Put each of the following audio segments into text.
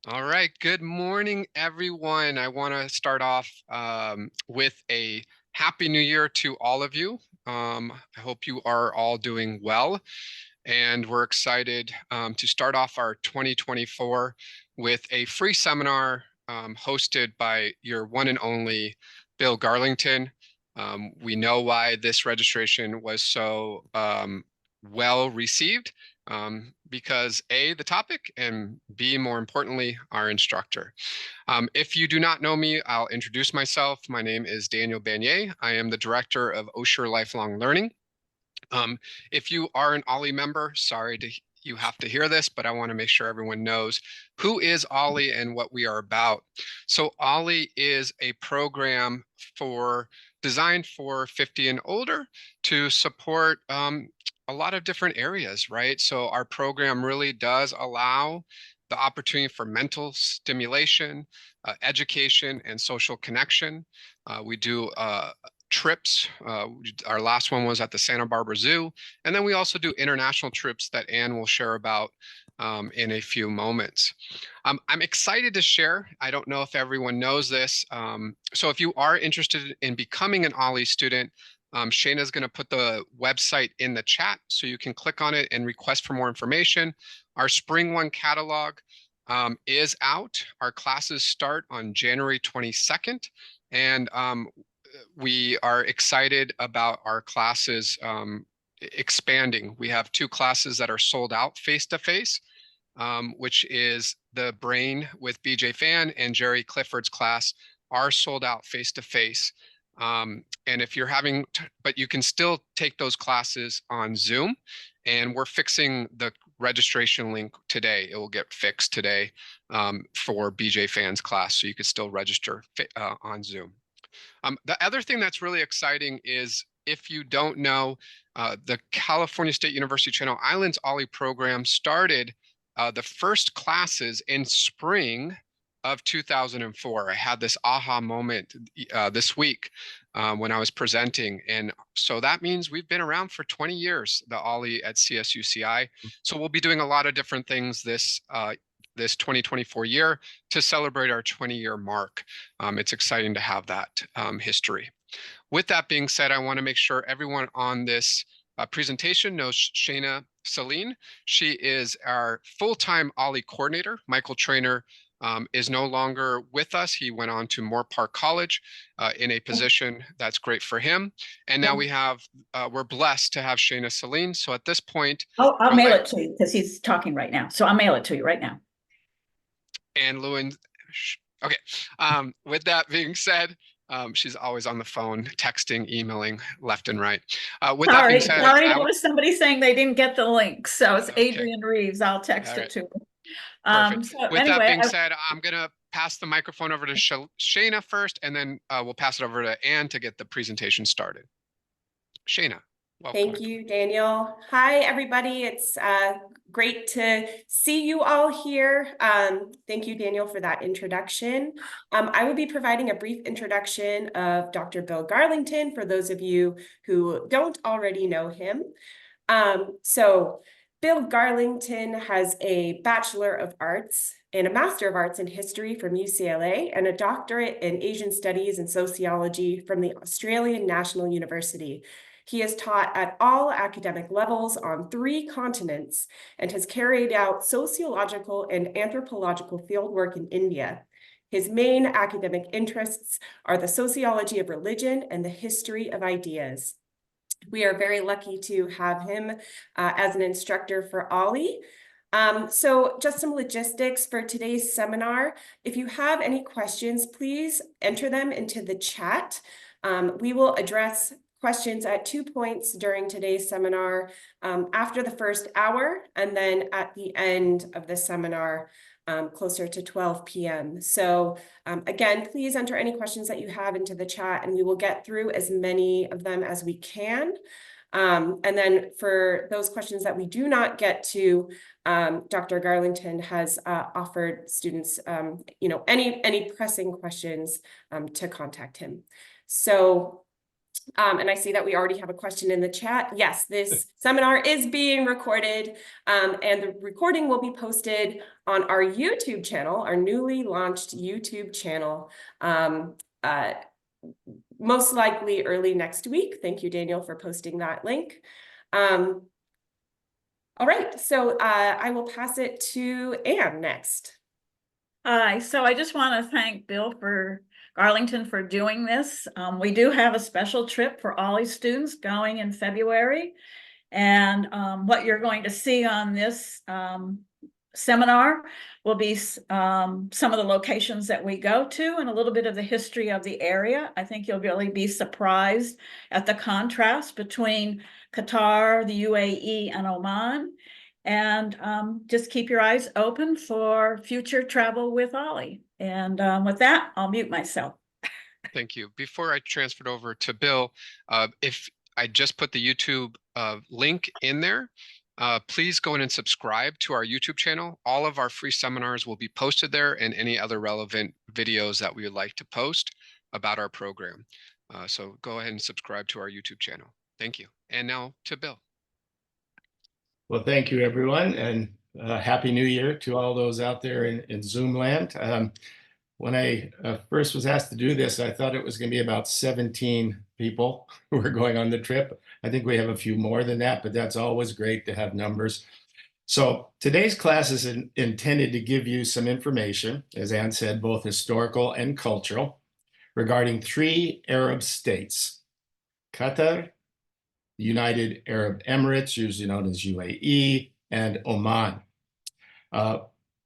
All right. Good morning, everyone. I want to start off with a happy new year to all of you. I hope you are all doing well, and we're excited to start off our 2024 with a free seminar hosted by your one and only Bill Garlington. We know why this registration was so well received because A, the topic, and B, more importantly, our instructor. If you do not know me, I'll introduce myself. My name is Daniel Banier. I am the director of Osher Lifelong Learning. If you are an OLLI member, sorry to you have to hear this, but I want to make sure everyone knows who is OLLI and what we are about. So OLLI is a program designed for 50 and older to support a lot of different areas, right? So our program really does allow the opportunity for mental stimulation, education, and social connection. We do trips. Our last one was at the Santa Barbara Zoo. And then we also do international trips that Anne will share about in a few moments. I'm excited to share. I don't know if everyone knows this. So if you are interested in becoming an OLLI student, Shayna is going to put the website in the chat so you can click on it and request for more information. Our Spring 1 catalog is out. Our classes start on January 22nd. And we are excited about our classes expanding. We have 2 classes that are sold out face-to-face, which is the Brain with BJ Fan and Jerry Clifford's class are sold out face-to-face. And if you're but you can still take those classes on Zoom, and we're fixing the registration link today. It will get fixed today for BJ Fan's class, so you could still register on Zoom. The other thing that's really exciting is, if you don't know, the California State University Channel Islands OLLI program started the first classes in spring of 2004. I had this aha moment this week when I was presenting. And so that means we've been around for 20 years, the OLLI at CSUCI. So we'll be doing a lot of different things this 2024 year to celebrate our 20-year mark. It's exciting to have that history. With that being said, I want to make sure everyone on this presentation knows Shayna Celine. She is our full-time OLLI coordinator. Michael Trainer is no longer with us. He went on to Moore Park College in a position that's great for him. And now we're blessed to have Shayna Celine. So at this point, I'll mail it to you because he's talking right now. So I'll mail it to you right now. And Lewin, okay. With that being said, she's always on the phone, texting, emailing left and right. With that being said, sorry, it was somebody saying they didn't get the link. So it's Adrian Reeves. I'll text it to her. Perfect. With that being said, I'm going to pass the microphone over to Shayna first, and then we'll pass it over to Anne to get the presentation started. Shayna. Welcome. Thank you, Daniel. Hi, everybody. It's great to see you all here. Thank you, Daniel, for that introduction. I will be providing a brief introduction of Dr. Bill Garlington for those of you who don't already know him. So Bill Garlington has a Bachelor of Arts and a Master of Arts in History from UCLA and a doctorate in Asian Studies and Sociology from the Australian National University. He has taught at all academic levels on 3 continents and has carried out sociological and anthropological fieldwork in India. His main academic interests are the sociology of religion and the history of ideas. We are very lucky to have him as an instructor for OLLI. So just some logistics for today's seminar. If you have any questions, please enter them into the chat. We will address questions at 2 points during today's seminar, after the first hour, and then at the end of the seminar, closer to 12 p.m. So again, please enter any questions that you have into the chat, and we will get through as many of them as we can. And then for those questions that we do not get to, Dr. Garlington has offered students, any pressing questions to contact him. So And I see that we already have a question in the chat. Yes, this seminar is being recorded, and the recording will be posted on our YouTube channel, our newly launched YouTube channel, most likely early next week. Thank you, Daniel, for posting that link. All right, so I will pass it to Anne next. Hi, so I just want to thank Bill for Garlington for doing this. We do have a special trip for Ollie students going in February. And what you're going to see on this seminar will be some of the locations that we go to and a little bit of the history of the area. I think you'll really be surprised at the contrast between Qatar, the UAE, and Oman. And just keep your eyes open for future travel with Ollie. And with that, I'll mute myself. Thank you. Before I transfer it over to Bill, if I just put the YouTube link in there, please go in and subscribe to our YouTube channel. All of our free seminars will be posted there and any other relevant videos that we would like to post about our program. So go ahead and subscribe to our YouTube channel. Thank you. And now to Bill. Well, thank you, everyone, and Happy New Year to all those out there in Zoom land. When I first was asked to do this, I thought it was going to be about 17 people who were going on the trip. I think we have a few more than that, but that's always great to have numbers. So today's class is intended to give you some information, as Anne said, both historical and cultural, regarding 3 Arab states: Qatar, the United Arab Emirates, usually known as UAE, and Oman.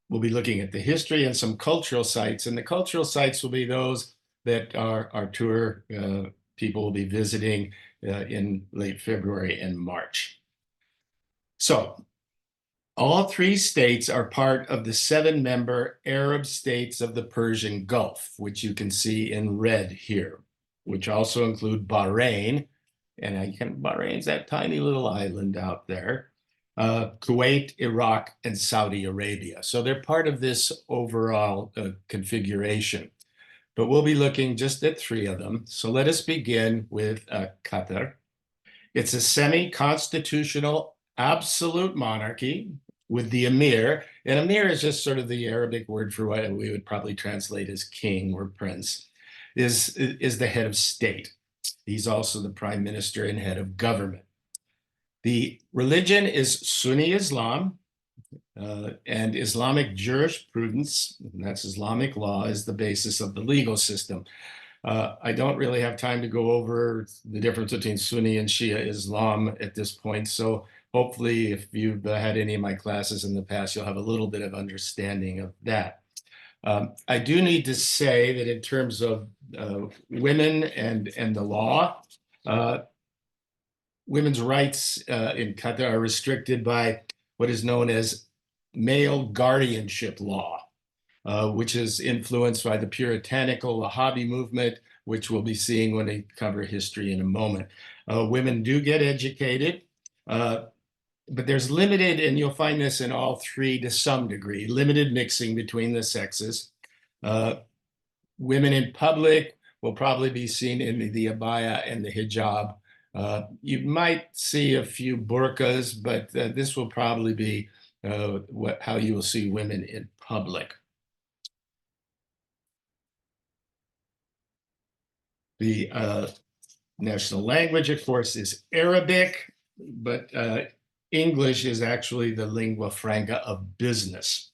We'll be looking at the history and some cultural sites, and the cultural sites will be those that our tour people will be visiting in late February and March. So all 3 states are part of the 7-member Arab states of the Persian Gulf, which you can see in red here, which also include Bahrain, and Bahrain's that tiny little island out there, Kuwait, Iraq, and Saudi Arabia. So they're part of this overall configuration. But we'll be looking just at 3 of them. So let us begin with Qatar. It's a semi-constitutional absolute monarchy with the emir. And emir is just sort of the Arabic word for what we would probably translate as king or prince, is the head of state. He's also the prime minister and head of government. The religion is Sunni Islam, and Islamic jurisprudence, and that's Islamic law, is the basis of the legal system. I don't really have time to go over the difference between Sunni and Shia Islam at this point, so hopefully if you've had any of my classes in the past, you'll have a little bit of understanding of that. I do need to say that in terms of women and the law, women's rights in Qatar are restricted by what is known as male guardianship law, which is influenced by the puritanical Wahhabi movement, which we'll be seeing when we cover history in a moment. Women do get educated, but there's limited, and you'll find this in all 3 to some degree, limited mixing between the sexes. Women in public will probably be seen in the abaya and the hijab. You might see a few burqas, but this will probably be how you will see women in public. The national language, of course, is Arabic, but English is actually the lingua franca of business.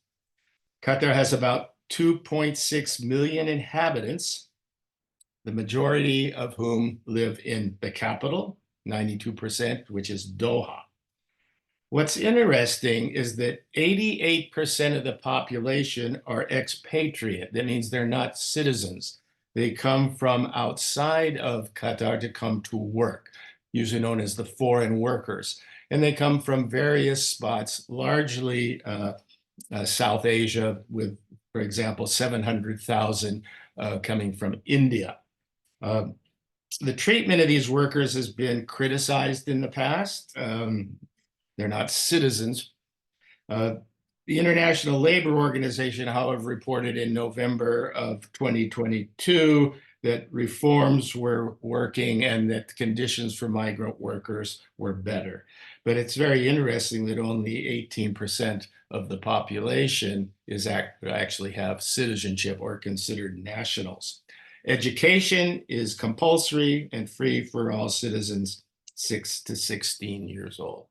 Qatar has about 2.6 million inhabitants, the majority of whom live in the capital, 92%, which is Doha. What's interesting is that 88% of the population are expatriate. That means they're not citizens. They come from outside of Qatar to come to work, usually known as the foreign workers. And they come from various spots, largely South Asia, with, for example, 700,000 coming from India. The treatment of these workers has been criticized in the past. They're not citizens. The International Labor Organization, however, reported in November of 2022 that reforms were working and that conditions for migrant workers were better. But it's very interesting that only 18% of the population actually have citizenship or considered nationals. Education is compulsory and free for all citizens 6 to 16 years old.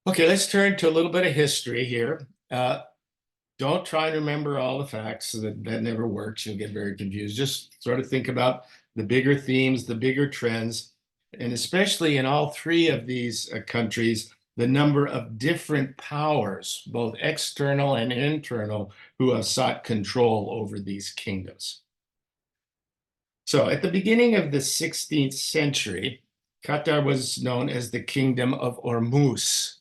Okay, let's turn to a little bit of history here. Don't try to remember all the facts. That never works. You'll get very confused. Just sort of think about the bigger themes, the bigger trends, and especially in all three of these countries, the number of different powers, both external and internal, who have sought control over these kingdoms. So at the beginning of the 16th century, Qatar was known as the Kingdom of Ormuz.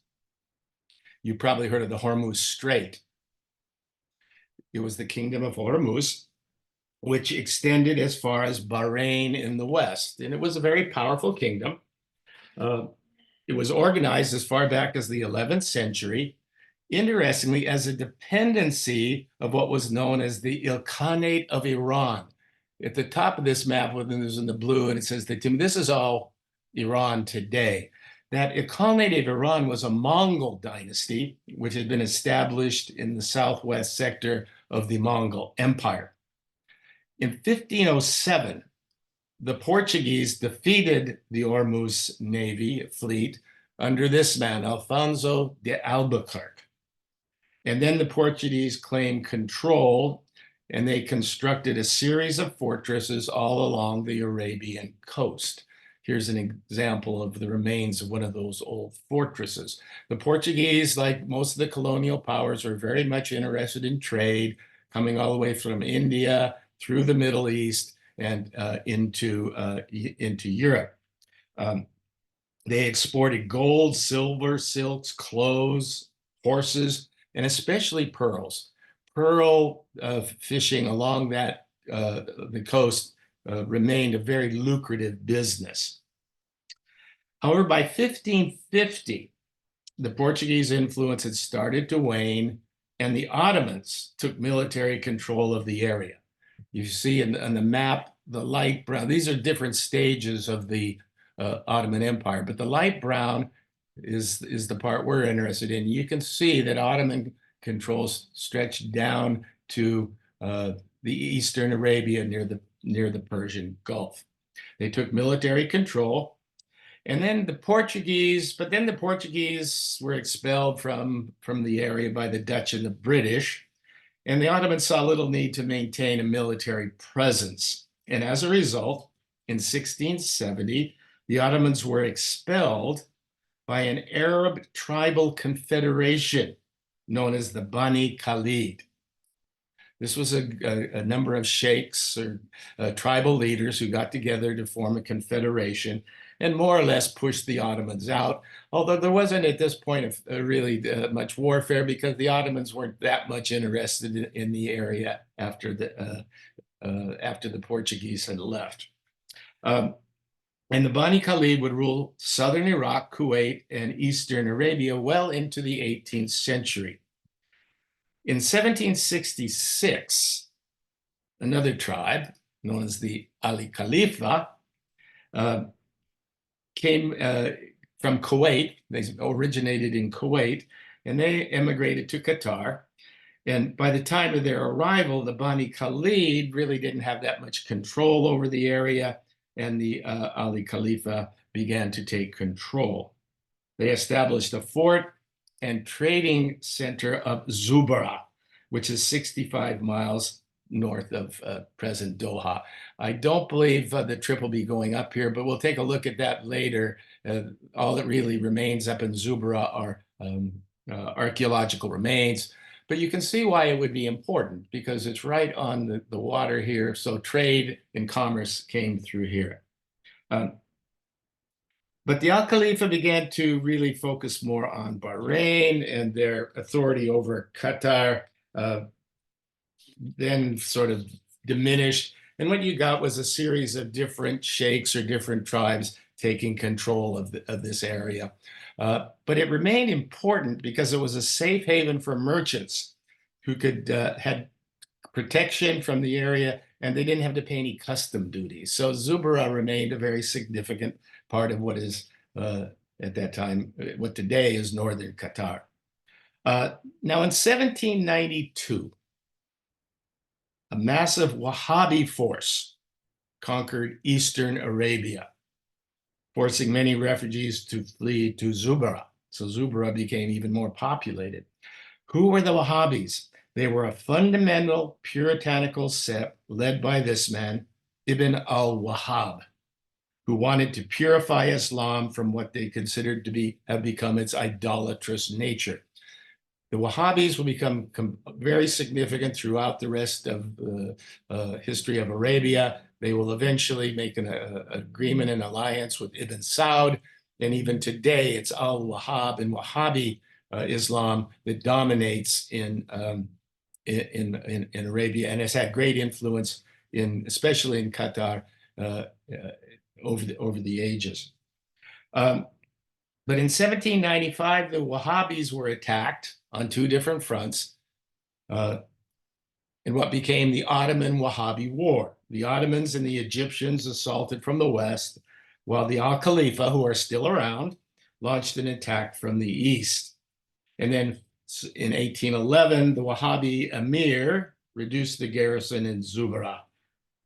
You probably heard of the Hormuz Strait. It was the Kingdom of Hormuz, which extended as far as Bahrain in the west. And it was a very powerful kingdom. It was organized as far back as the 11th century, interestingly, as a dependency of what was known as the Ilkhanate of Iran. At the top of this map, when there's in the blue, and it says that this is all Iran today. That Ilkhanate of Iran was a Mongol dynasty, which had been established in the southwest sector of the Mongol Empire. In 1507, the Portuguese defeated the Ormuz navy fleet under this man, Alfonso de Albuquerque. And then the Portuguese claimed control, and they constructed a series of fortresses all along the Arabian coast. Here's an example of the remains of one of those old fortresses. The Portuguese, like most of the colonial powers, are very much interested in trade, coming all the way from India through the Middle East and into Europe. They exported gold, silver, silks, clothes, horses, and especially pearls. Pearl fishing along the coast remained a very lucrative business. However, by 1550, the Portuguese influence had started to wane, and the Ottomans took military control of the area. You see on the map, the light brown, these are different stages of the Ottoman Empire, but the light brown is the part we're interested in. You can see that Ottoman controls stretched down to the eastern Arabia near the Persian Gulf. They took military control. And then the Portuguese were expelled from the area by the Dutch and the British. And the Ottomans saw little need to maintain a military presence. And as a result, in 1670, the Ottomans were expelled by an Arab tribal confederation known as the Bani Khalid. This was a number of sheikhs or tribal leaders who got together to form a confederation and more or less pushed the Ottomans out, although there wasn't at this point really much warfare because the Ottomans weren't that much interested in the area after the Portuguese had left. And the Bani Khalid would rule southern Iraq, Kuwait, and eastern Arabia well into the 18th century. In 1766, another tribe known as the Ali Khalifa came from Kuwait. They originated in Kuwait, and they emigrated to Qatar. And by the time of their arrival, the Bani Khalid really didn't have that much control over the area, and the Ali Khalifa began to take control. They established a fort and trading center of Zubara, which is 65 miles north of present Doha. I don't believe the trip will be going up here, but we'll take a look at that later. All that really remains up in Zubara are archaeological remains, but you can see why it would be important because it's right on the water here. So trade and commerce came through here. But the Al Khalifa began to really focus more on Bahrain and their authority over Qatar then sort of diminished. And what you got was a series of different sheikhs or different tribes taking control of this area. But it remained important because it was a safe haven for merchants who had protection from the area, and they didn't have to pay any custom duties. So Zubarah remained a very significant part of what is, at that time, what today is northern Qatar. Now in 1792, a massive Wahhabi force conquered eastern Arabia, forcing many refugees to flee to Zubarah. So Zubarah became even more populated. Who were the Wahhabis? They were a fundamental puritanical sect led by this man, Ibn al-Wahhab, who wanted to purify Islam from what they considered to have become its idolatrous nature. The Wahhabis will become very significant throughout the rest of the history of Arabia. They will eventually make an agreement and alliance with Ibn Saud. And even today, it's al-Wahhab and Wahhabi Islam that dominates in Arabia and has had great influence especially in Qatar over the ages. But in 1795, the Wahhabis were attacked on two different fronts in what became the Ottoman-Wahhabi War. The Ottomans and the Egyptians assaulted from the west, while the Al Khalifa, who are still around, launched an attack from the east. And then in 1811, the Wahhabi emir reduced the garrison in Zubarah.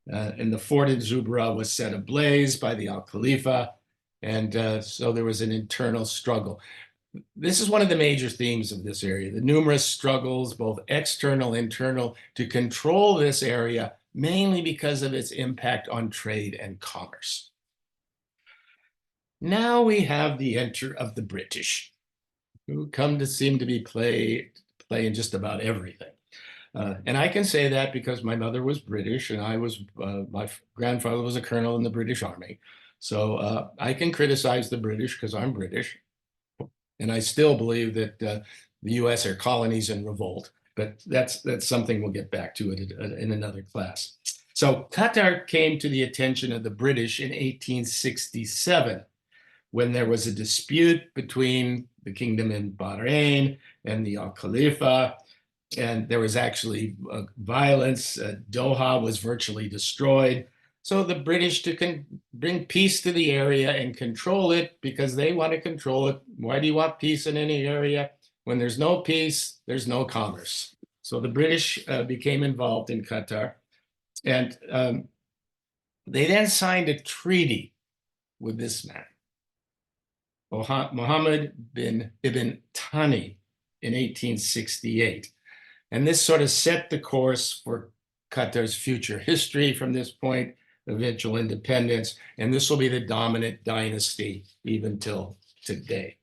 And the fort in Zubarah was set ablaze by the Al Khalifa. And so there was an internal struggle. This is one of the major themes of this area, the numerous struggles, both external, internal, to control this area, mainly because of its impact on trade and commerce. Now we have the entry of the British, who come to seem to be playing just about everything. And I can say that because my mother was British and my grandfather was a colonel in the British Army. So I can criticize the British because I'm British. And I still believe that the US are colonies in revolt, but that's something we'll get back to in another class. So Qatar came to the attention of the British in 1867, when there was a dispute between the kingdom in Bahrain and the Al Khalifa. And there was actually violence. Doha was virtually destroyed. So the British to bring peace to the area and control it because they want to control it. Why do you want peace in any area? When there's no peace, there's no commerce. So the British became involved in Qatar. And they then signed a treaty with this man, Mohammed bin Ibn Thani, in 1868. And this sort of set the course for Qatar's future history from this point, eventual independence, and this will be the dominant dynasty even till today.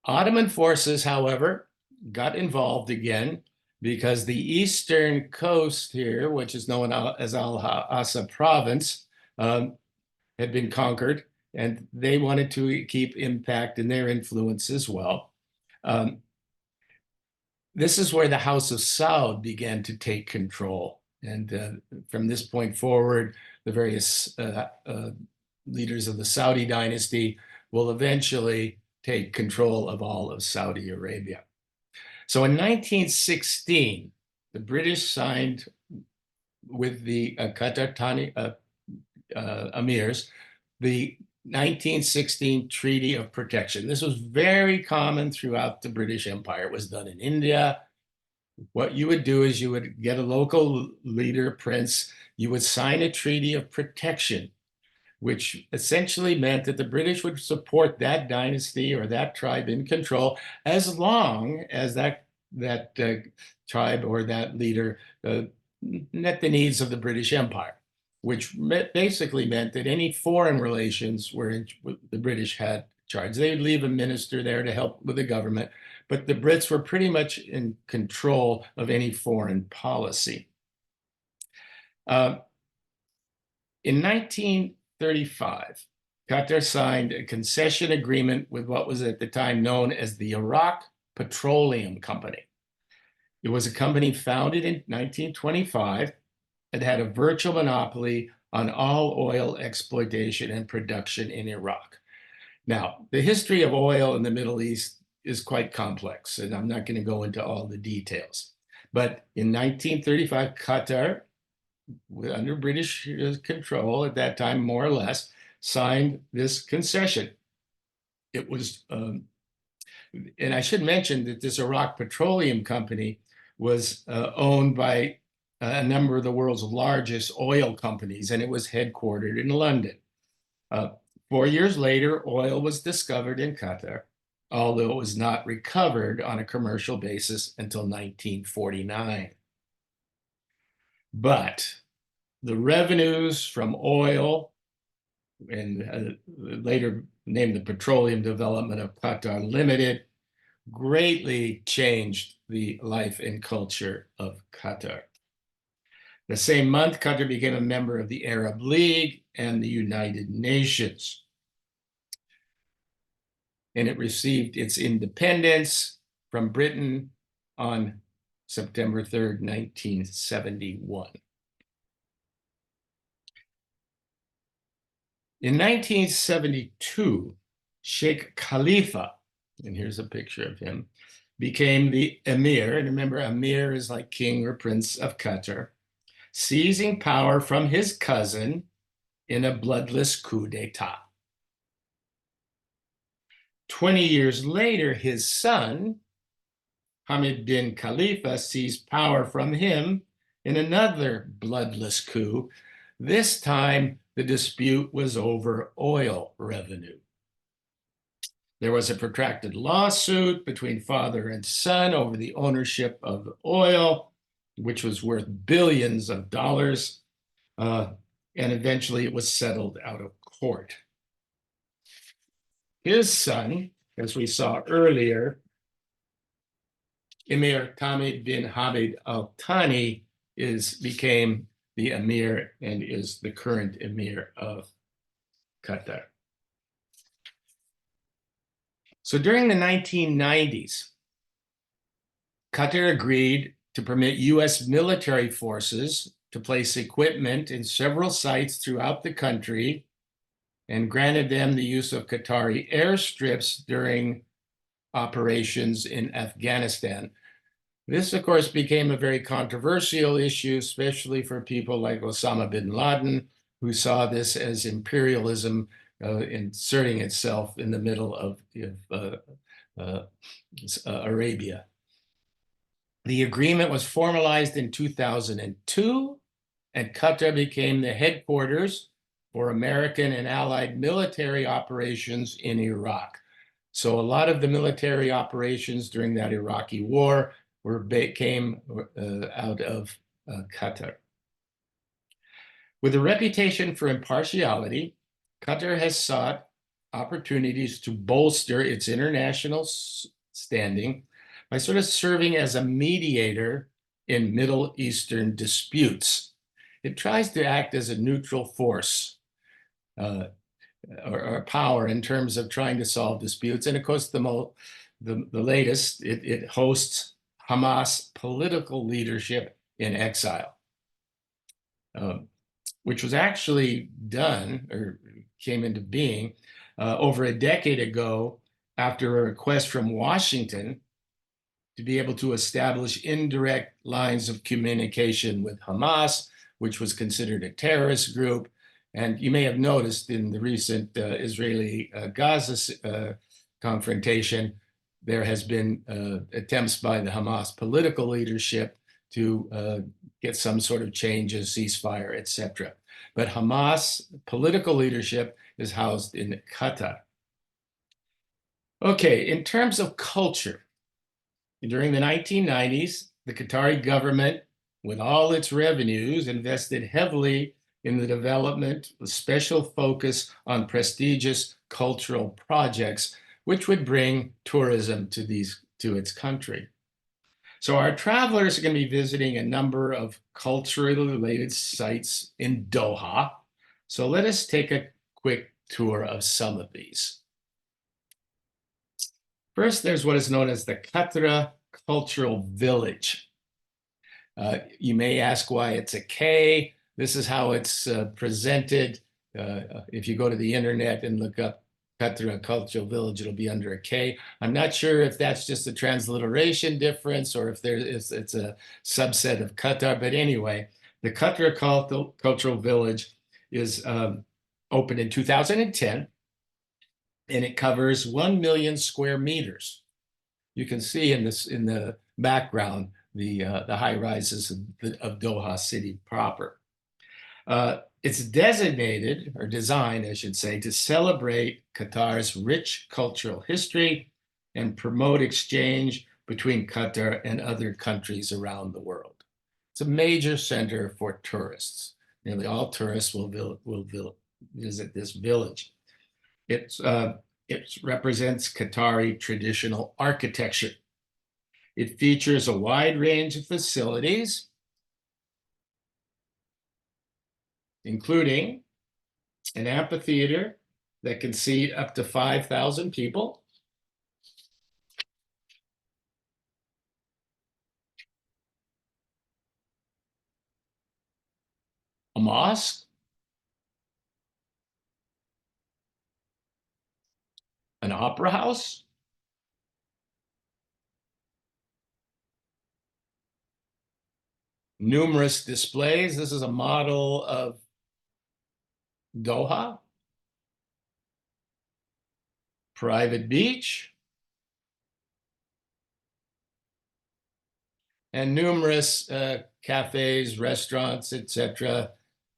Ottoman forces, however, got involved again because the eastern coast here, which is known as Al-Asa province, had been conquered, and they wanted to keep impact and their influence as well. This is where the House of Saud began to take control. And from this point forward, the various leaders of the Saudi dynasty will eventually take control of all of Saudi Arabia. So in 1916, the British signed with the Qatar Thani emirs the 1916 Treaty of Protection. This was very common throughout the British Empire. It was done in India. What you would do is you would get a local leader, prince, you would sign a treaty of protection, which essentially meant that the British would support that dynasty or that tribe in control as long as that tribe or that leader met the needs of the British Empire, which basically meant that any foreign relations were the British had charge. They would leave a minister there to help with the government, but the Brits were pretty much in control of any foreign policy. In 1935, Qatar signed a concession agreement with what was at the time known as the Iraq Petroleum Company. It was a company founded in 1925. It had a virtual monopoly on all oil exploitation and production in Iraq. Now, the history of oil in the Middle East is quite complex, and I'm not going to go into all the details. But in 1935, Qatar, under British control at that time, more or less, signed this concession. It was, and I should mention that this Iraq Petroleum Company was owned by a number of the world's largest oil companies, and it was headquartered in London. 4 years later, oil was discovered in Qatar, although it was not recovered on a commercial basis until 1949. But the revenues from oil, and later named the Petroleum Development of Qatar Limited, greatly changed the life and culture of Qatar. The same month, Qatar became a member of the Arab League and the United Nations. And it received its independence from Britain on September 3rd, 1971. In 1972, Sheikh Khalifa, and here's a picture of him, became the emir. And remember, emir is like king or prince of Qatar, seizing power from his cousin in a bloodless coup d'etat. 20 years later, his son, Hamid bin Khalifa, seized power from him in another bloodless coup. This time, the dispute was over oil revenue. There was a protracted lawsuit between father and son over the ownership of oil, which was worth billions of dollars, and eventually it was settled out of court. His son, as we saw earlier, Emir Hamid bin Hamid Al Thani, became the emir and is the current emir of Qatar. So during the 1990s, Qatar agreed to permit US military forces to place equipment in several sites throughout the country and granted them the use of Qatari airstrips during operations in Afghanistan. This, of course, became a very controversial issue, especially for people like Osama bin Laden, who saw this as imperialism inserting itself in the middle of Arabia. The agreement was formalized in 2002, and Qatar became the headquarters for American and allied military operations in Iraq. So a lot of the military operations during that Iraqi war came out of Qatar. With a reputation for impartiality, Qatar has sought opportunities to bolster its international standing by sort of serving as a mediator in Middle Eastern disputes. It tries to act as a neutral force or power in terms of trying to solve disputes. And of course, the latest, it hosts Hamas political leadership in exile, which was actually done or came into being over a decade ago after a request from Washington to be able to establish indirect lines of communication with Hamas, which was considered a terrorist group. And you may have noticed in the recent Israeli-Gaza confrontation, there has been attempts by the Hamas political leadership to get some sort of changes, ceasefire, etc. But Hamas political leadership is housed in Qatar. Okay, in terms of culture, during the 1990s, the Qatari government, with all its revenues, invested heavily in the development with special focus on prestigious cultural projects, which would bring tourism to its country. So our travelers are going to be visiting a number of culturally related sites in Doha. So let us take a quick tour of some of these. First, there's what is known as the Qatar Cultural Village. You may ask why it's a K. This is how it's presented. If you go to the internet and look up Qatar Cultural Village, it'll be under a K. I'm not sure if that's just a transliteration difference or if it's a subset of Qatar, but anyway, the Qatar Cultural Village is opened in 2010, and it covers 1 million square meters. You can see in the background the high rises of Doha City proper. It's designated, or designed, I should say, to celebrate Qatar's rich cultural history and promote exchange between Qatar and other countries around the world. It's a major center for tourists. Nearly all tourists will visit this village. It represents Qatari traditional architecture. It features a wide range of facilities, including an amphitheater that can seat up to 5,000 people, a mosque, an opera house, numerous displays. This is a model of Doha, private beach, and numerous cafes, restaurants, etc.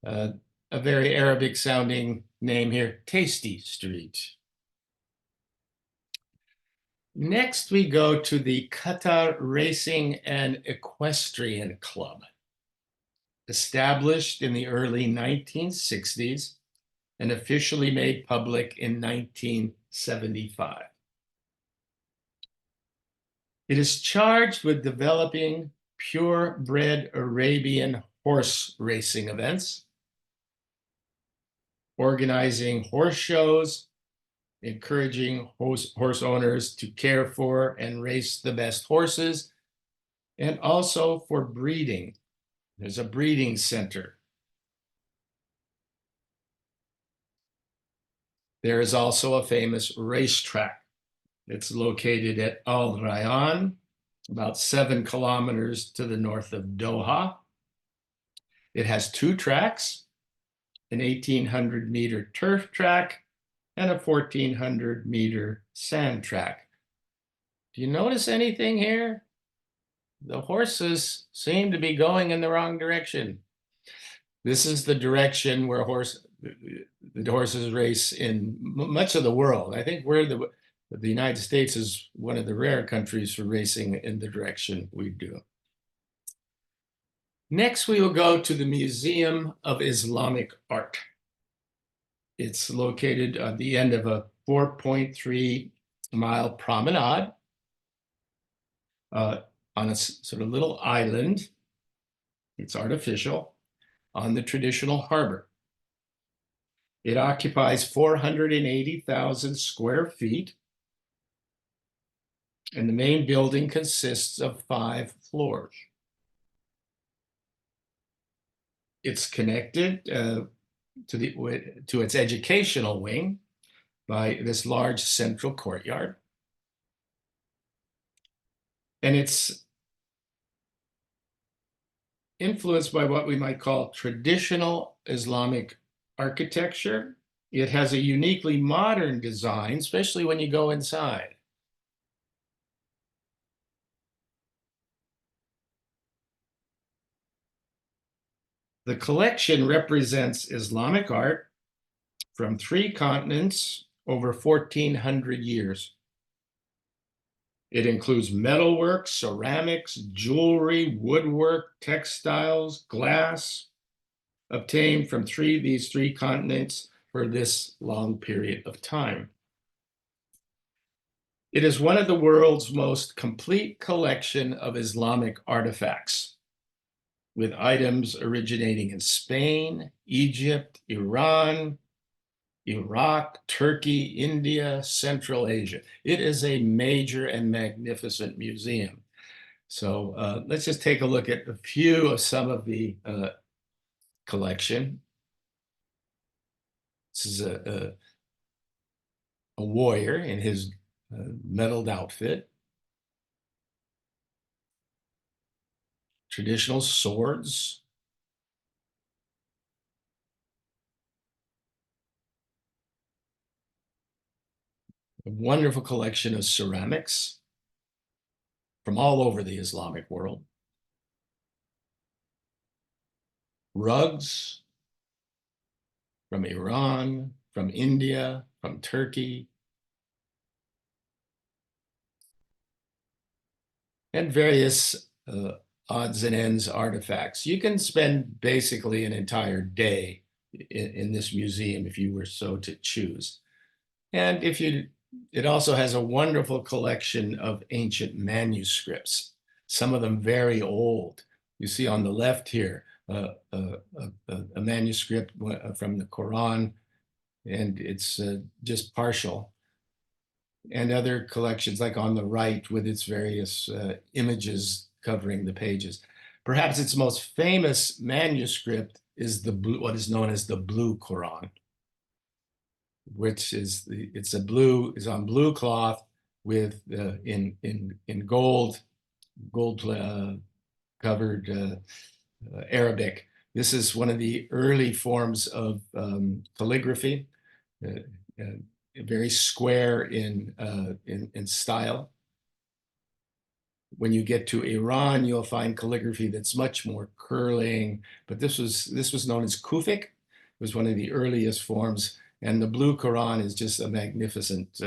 A very Arabic sounding name here, Tasty Street. Next, we go to the Qatar Racing and Equestrian Club, established in the early 1960s and officially made public in 1975. It is charged with developing purebred Arabian horse racing events, organizing horse shows, encouraging horse owners to care for and race the best horses, and also for breeding. There's a breeding center. There is also a famous racetrack. It's located at Al Rayyan, about 7 kilometers to the north of Doha. It has 2 tracks, an 1,800-meter turf track and a 1,400-meter sand track. Do you notice anything here? The horses seem to be going in the wrong direction. This is the direction where the horses race in much of the world. I think the United States is one of the rare countries for racing in the direction we do. Next, we will go to the Museum of Islamic Art. It's located at the end of a 4.3-mile promenade on a sort of little island. It's artificial, on the traditional harbor. It occupies 480,000 square feet, and the main building consists of 5 floors. It's connected to its educational wing by this large central courtyard. And it's influenced by what we might call traditional Islamic architecture. It has a uniquely modern design, especially when you go inside. The collection represents Islamic art from 3 continents over 1,400 years. It includes metalwork, ceramics, jewelry, woodwork, textiles, glass, obtained from these three continents for this long period of time. It is one of the world's most complete collection of Islamic artifacts, with items originating in Spain, Egypt, Iran, Iraq, Turkey, India, Central Asia. It is a major and magnificent museum. So let's just take a look at a few of some of the collection. This is a warrior in his medaled outfit, traditional swords, a wonderful collection of ceramics from all over the Islamic world, rugs from Iran, from India, from Turkey, and various odds and ends artifacts. You can spend basically an entire day in this museum if you were so to choose. And it also has a wonderful collection of ancient manuscripts, some of them very old. You see on the left here, a manuscript from the Quran, and it's just partial. And other collections like on the right with its various images covering the pages. Perhaps its most famous manuscript is what is known as the Blue Quran, which is is on blue cloth with in gold covered Arabic. This is one of the early forms of calligraphy, very square in style. When you get to Iran, you'll find calligraphy that's much more curling, but this was known as Kufic. It was one of the earliest forms, and the Blue Quran is just a magnificent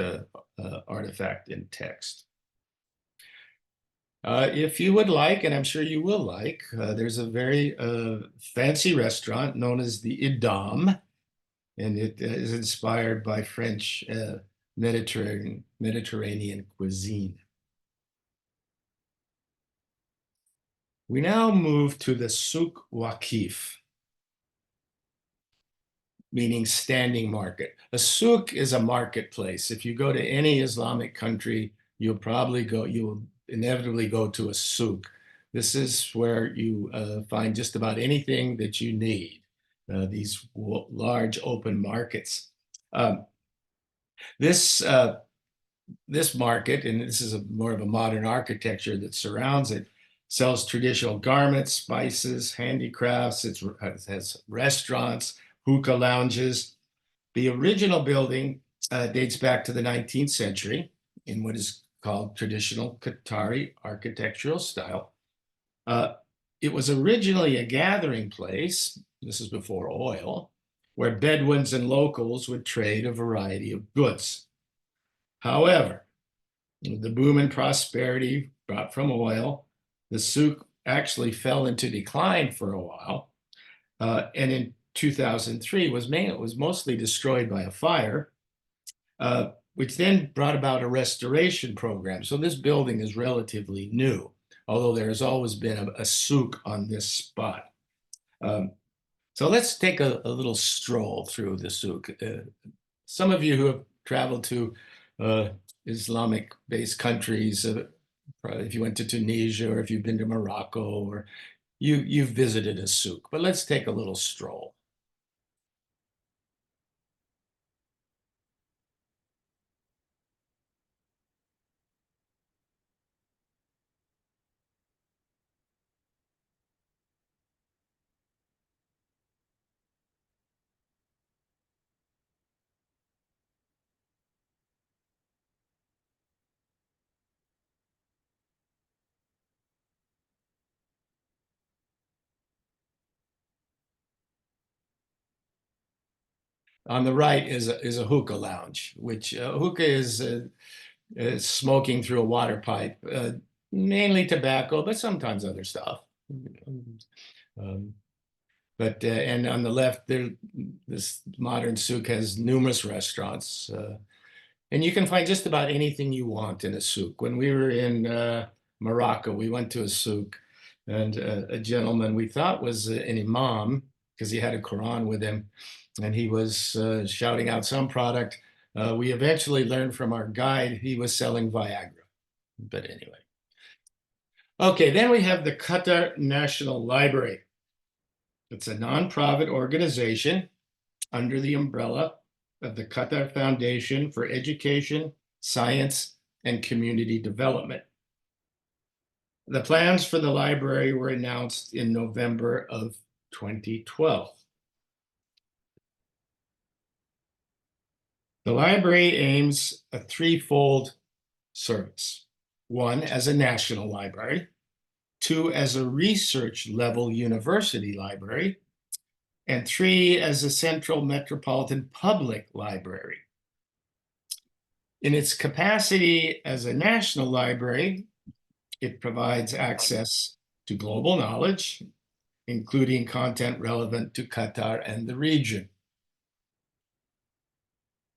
artifact in text. If you would like, and I'm sure you will like, there's a very fancy restaurant known as the Idam, and it is inspired by French Mediterranean cuisine. We now move to the Souk Waqif, meaning standing market. A souk is a marketplace. If you go to any Islamic country, you will inevitably go to a souk. This is where you find just about anything that you need, these large open markets. This market, and this is more of a modern architecture that surrounds it, sells traditional garments, spices, handicrafts. It has restaurants, hookah lounges. The original building dates back to the 19th century in what is called traditional Qatari architectural style. It was originally a gathering place, this is before oil, where Bedouins and locals would trade a variety of goods. However, the boom and prosperity brought from oil, the souk actually fell into decline for a while, and in 2003 was mostly destroyed by a fire, which then brought about a restoration program. So this building is relatively new, although there has always been a souk on this spot. So let's take a little stroll through the souk. Some of you who have traveled to Islamic-based countries, if you went to Tunisia or if you've been to Morocco, or you've visited a souk, but let's take a little stroll. On the right is a hookah lounge, which hookah is smoking through a water pipe, mainly tobacco, but sometimes other stuff. And on the left, this modern souk has numerous restaurants, and you can find just about anything you want in a souk. When we were in Morocco, we went to a souk, and a gentleman we thought was an imam, because he had a Quran with him, and he was shouting out some product. We eventually learned from our guide he was selling Viagra. But anyway. Okay, then we have the Qatar National Library. It's a nonprofit organization under the umbrella of the Qatar Foundation for Education, Science, and Community Development. The plans for the library were announced in November of 2012. The library aims a threefold service. One, as a national library. Two, as a research level university library. And three, as a central metropolitan public library. In its capacity as a national library, it provides access to global knowledge, including content relevant to Qatar and the region.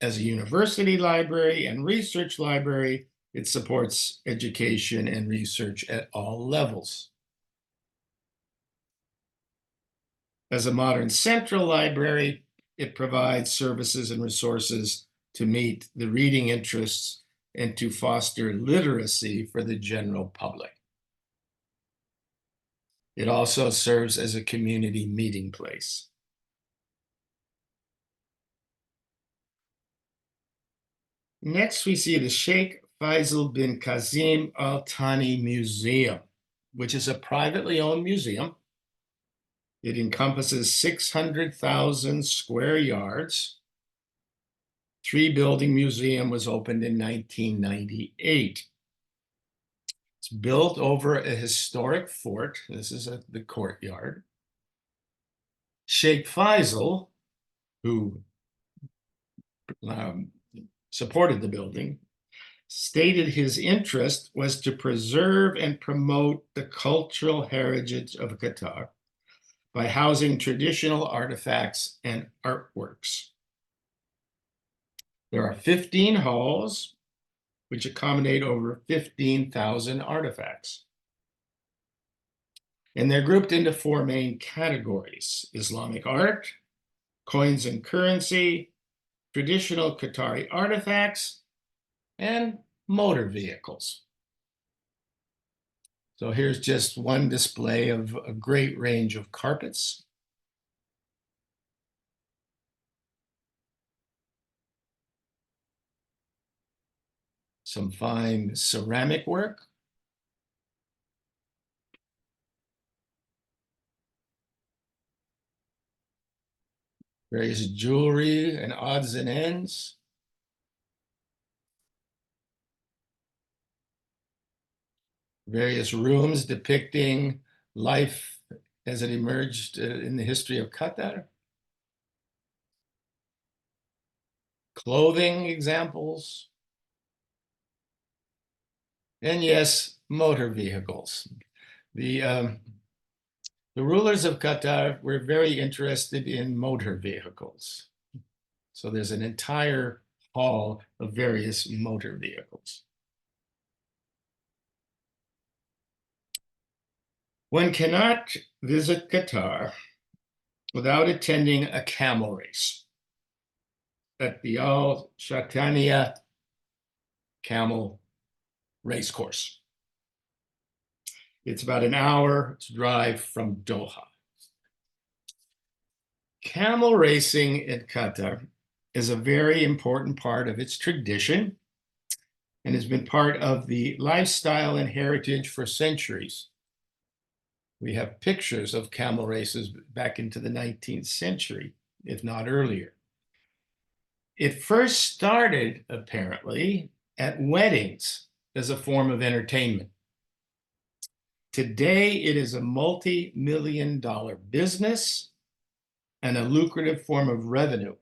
As a university library and research library, it supports education and research at all levels. As a modern central library, it provides services and resources to meet the reading interests and to foster literacy for the general public. It also serves as a community meeting place. Next, we see the Sheikh Faisal bin Kazim Al Thani Museum, which is a privately owned museum. It encompasses 600,000 square yards. Three-building museum was opened in 1998. It's built over a historic fort. This is the courtyard. Sheikh Faisal, who supported the building, stated his interest was to preserve and promote the cultural heritage of Qatar by housing traditional artifacts and artworks. There are 15 halls, which accommodate over 15,000 artifacts. And they're grouped into four main categories: Islamic art, coins and currency, traditional Qatari artifacts, and motor vehicles. So here's just one display of a great range of carpets. Some fine ceramic work. Various jewelry and odds and ends. Various rooms depicting life as it emerged in the history of Qatar. Clothing examples. And yes, motor vehicles. The rulers of Qatar were very interested in motor vehicles. So there's an entire hall of various motor vehicles. One cannot visit Qatar without attending a camel race at the Al Shataniya Camel Racecourse. It's about an hour's drive from Doha. Camel racing in Qatar is a very important part of its tradition and has been part of the lifestyle and heritage for centuries. We have pictures of camel races back into the 19th century, if not earlier. It first started, apparently, at weddings as a form of entertainment. Today, it is a multi-million-dollar business and a lucrative form of revenue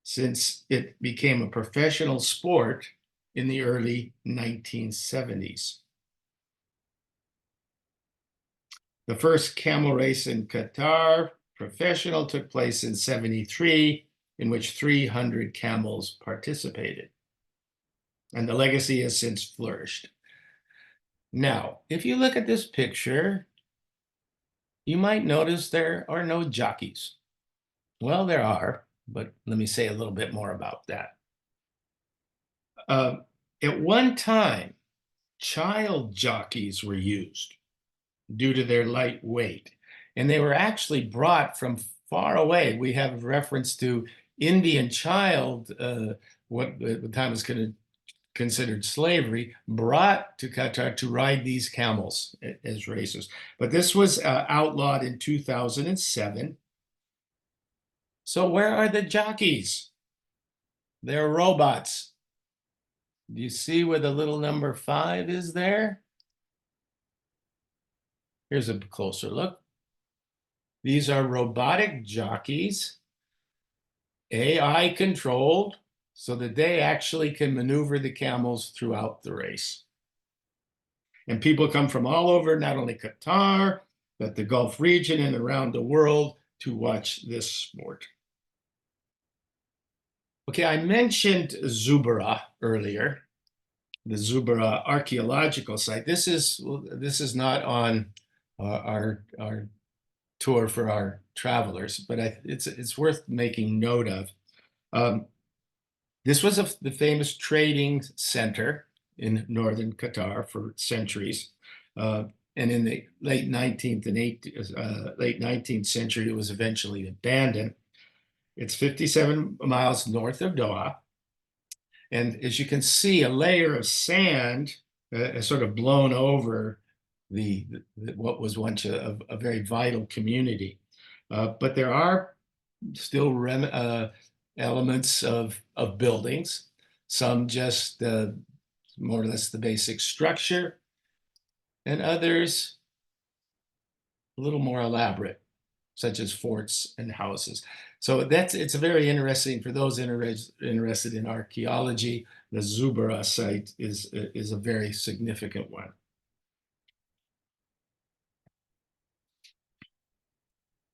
since it became a professional sport in the early 1970s. The first camel race in Qatar, professional, took place in '73, in which 300 camels participated. And the legacy has since flourished. Now, if you look at this picture, you might notice there are no jockeys. Well, there are, but let me say a little bit more about that. At one time, child jockeys were used due to their light weight, and they were actually brought from far away. We have reference to Indian child, what at the time was considered slavery, brought to Qatar to ride these camels as racers. But this was outlawed in 2007. So where are the jockeys? They're robots. Do you see where the little number 5 is there? Here's a closer look. These are robotic jockeys, AI controlled, so that they actually can maneuver the camels throughout the race. And people come from all over, not only Qatar, but the Gulf region and around the world to watch this sport. Okay, I mentioned Zubara earlier, the Zubara archaeological site. This is not on our tour for our travelers, but it's worth making note of. This was the famous trading center in northern Qatar for centuries. And in the late 19th and late 19th century, it was eventually abandoned. It's 57 miles north of Doha. And as you can see, a layer of sand has sort of blown over what was once a very vital community. But there are still elements of buildings, some just more or less the basic structure, and others a little more elaborate, such as forts and houses. So it's very interesting for those interested in archaeology. The Zubara site is a very significant one.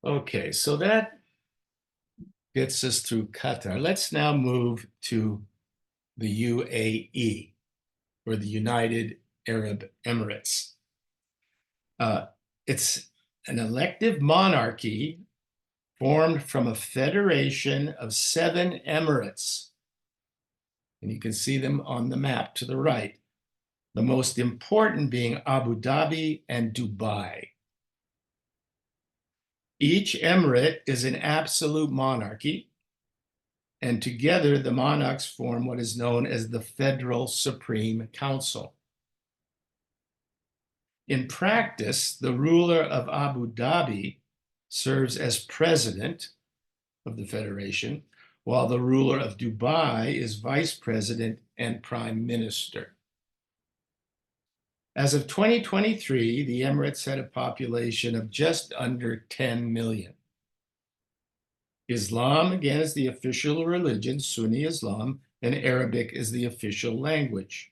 Okay, so that gets us through Qatar. Let's now move to the UAE, or the United Arab Emirates. It's an elective monarchy formed from a federation of 7 emirates. And you can see them on the map to the right. The most important being Abu Dhabi and Dubai. Each emirate is an absolute monarchy, and together the monarchs form what is known as the Federal Supreme Council. In practice, the ruler of Abu Dhabi serves as president of the federation, while the ruler of Dubai is vice president and prime minister. As of 2023, the Emirates had a population of just under 10 million. Islam, again, is the official religion, Sunni Islam, and Arabic is the official language.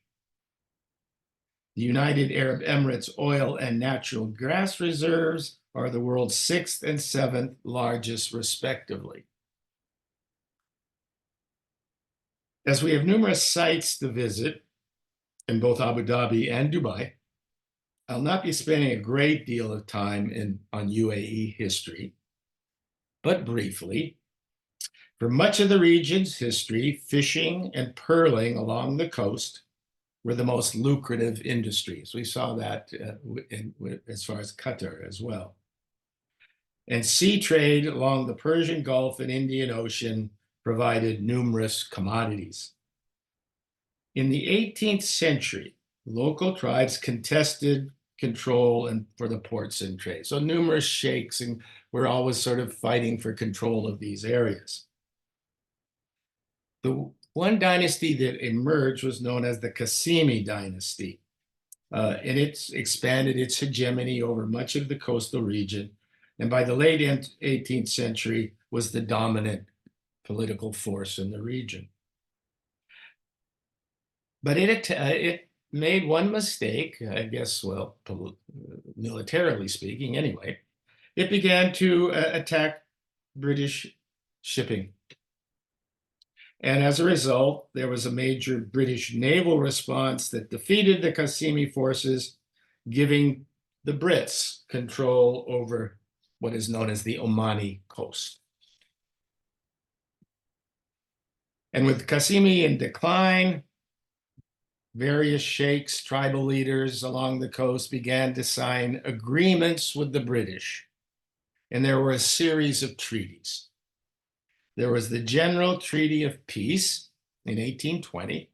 The United Arab Emirates oil and natural gas reserves are the world's 6th and 7th largest, respectively. As we have numerous sites to visit in both Abu Dhabi and Dubai, I'll not be spending a great deal of time on UAE history, but briefly. For much of the region's history, fishing and pearling along the coast were the most lucrative industries. We saw that as far as Qatar as well. And sea trade along the Persian Gulf and Indian Ocean provided numerous commodities. In the 18th century, local tribes contested control for the ports and trade. So numerous sheikhs were always sort of fighting for control of these areas. The one dynasty that emerged was known as the Qasimi dynasty, and it expanded its hegemony over much of the coastal region, and by the late 18th century was the dominant political force in the region. But it made one mistake, I guess, well, militarily speaking anyway. It began to attack British shipping. And as a result, there was a major British naval response that defeated the Qasimi forces, giving the Brits control over what is known as the Omani coast. And with Qasimi in decline, various sheikhs, tribal leaders along the coast began to sign agreements with the British. And there were a series of treaties. There was the General Treaty of Peace in 1820,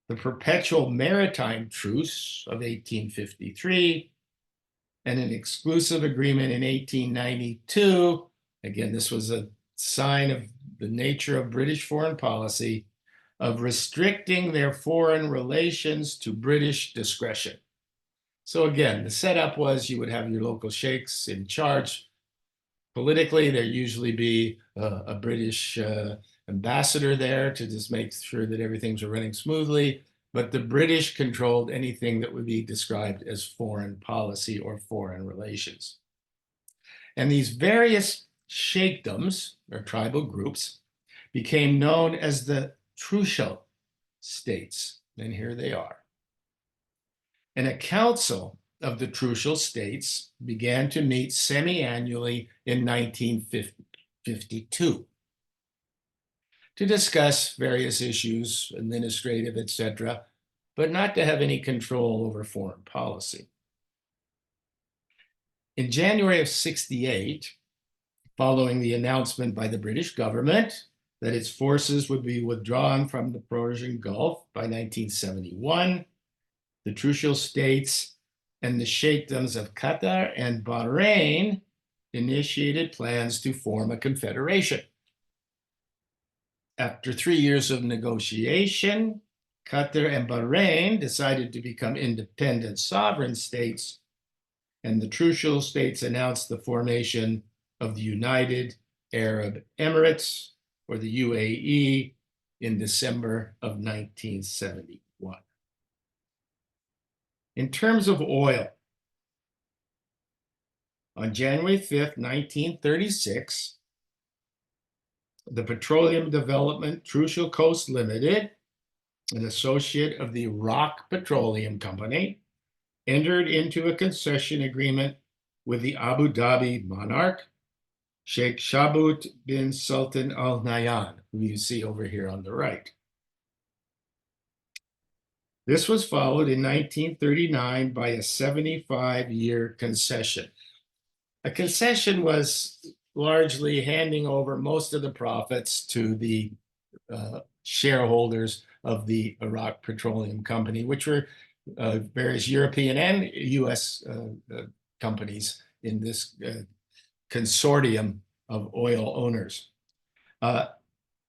the Perpetual Maritime Truce of 1853, and an exclusive agreement in 1892. Again, this was a sign of the nature of British foreign policy of restricting their foreign relations to British discretion. So again, the setup was you would have your local sheikhs in charge. Politically, there'd usually be a British ambassador there to just make sure that everything's running smoothly. But the British controlled anything that would be described as foreign policy or foreign relations. And these various sheikdoms, or tribal groups, became known as the Trucial states. And here they are. And a council of the Trucial states began to meet semi-annually in 1952 to discuss various issues, administrative, etc., but not to have any control over foreign policy. In January of '68, following the announcement by the British government that its forces would be withdrawn from the Persian Gulf by 1971, the Trucial states and the sheikdoms of Qatar and Bahrain initiated plans to form a confederation. After 3 years of negotiation, Qatar and Bahrain decided to become independent sovereign states, and the Trucial states announced the formation of the United Arab Emirates, or the UAE, in December of 1971. In terms of oil, on January 5th, 1936, the Petroleum Development Trucial Coast Limited, an associate of the Iraq Petroleum Company, entered into a concession agreement with the Abu Dhabi monarch, Sheikh Shabut bin Sultan Al Nahyan, who you see over here on the right. This was followed in 1939 by a 75-year concession. A concession was largely handing over most of the profits to the shareholders of the Iraq Petroleum Company, which were various European and US companies in this consortium of oil owners.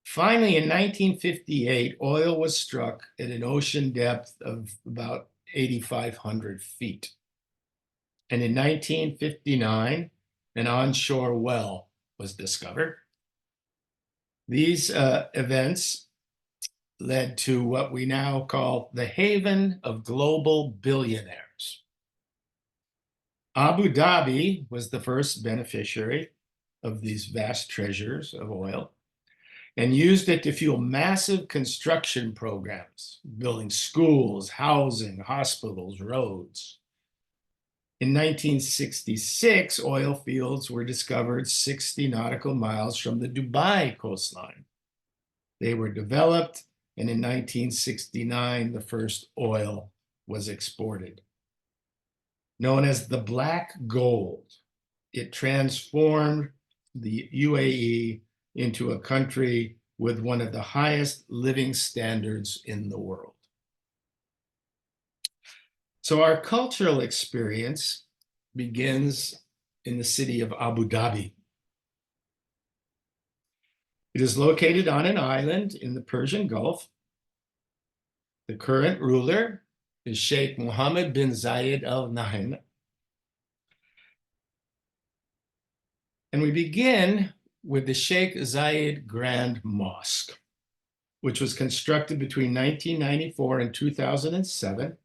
Finally, in 1958, oil was struck at an ocean depth of about 8,500 feet. And in 1959, an onshore well was discovered. These events led to what we now call the haven of global billionaires. Abu Dhabi was the first beneficiary of these vast treasures of oil and used it to fuel massive construction programs, building schools, housing, hospitals, roads. In 1966, oil fields were discovered 60 nautical miles from the Dubai coastline. They were developed, and in 1969, the first oil was exported. Known as the Black Gold, it transformed the UAE into a country with one of the highest living standards in the world. So our cultural experience begins in the city of Abu Dhabi. It is located on an island in the Persian Gulf. The current ruler is Sheikh Mohammed bin Zayed Al Nahyan. And we begin with the Sheikh Zayed Grand Mosque, which was constructed between 1994 and 2007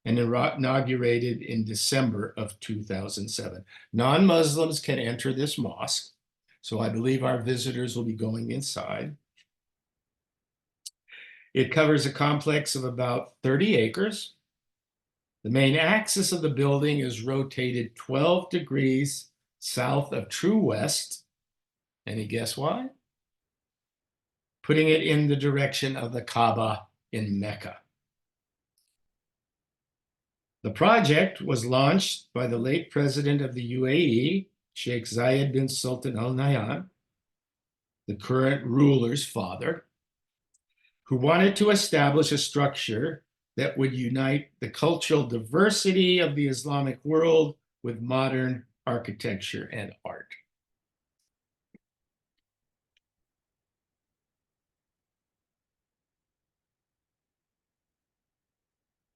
and inaugurated in December of 2007. Non-Muslims can enter this mosque, so I believe our visitors will be going inside. It covers a complex of about 30 acres. The main axis of the building is rotated 12 degrees south of true west. Any guess why? Putting it in the direction of the Kaaba in Mecca. The project was launched by the late president of the UAE, Sheikh Zayed bin Sultan Al Nahyan, the current ruler's father, who wanted to establish a structure that would unite the cultural diversity of the Islamic world with modern architecture and art.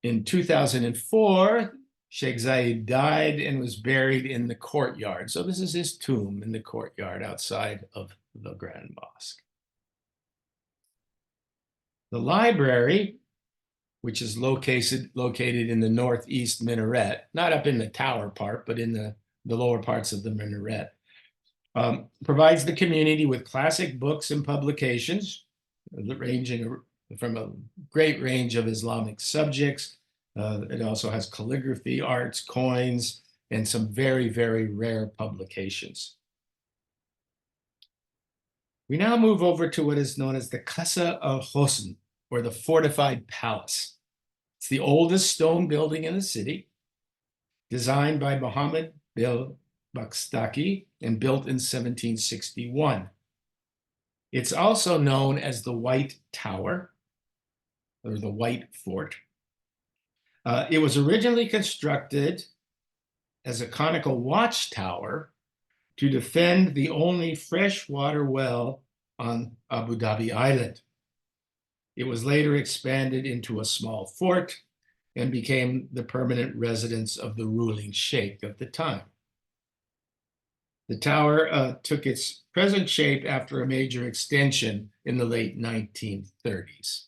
In 2004, Sheikh Zayed died and was buried in the courtyard. So this is his tomb in the courtyard outside of the Grand Mosque. The library, which is located in the northeast minaret, not up in the tower part, but in the lower parts of the minaret, provides the community with classic books and publications, ranging from a great range of Islamic subjects. It also has calligraphy, arts, coins, and some very, very rare publications. We now move over to what is known as the Casa al-Hosn, or the Fortified Palace. It's the oldest stone building in the city, designed by Muhammad bil Bakstaki and built in 1761. It's also known as the White Tower, or the White Fort. It was originally constructed as a conical watchtower to defend the only freshwater well on Abu Dhabi Island. It was later expanded into a small fort and became the permanent residence of the ruling sheikh of the time. The tower took its present shape after a major extension in the late 1930s.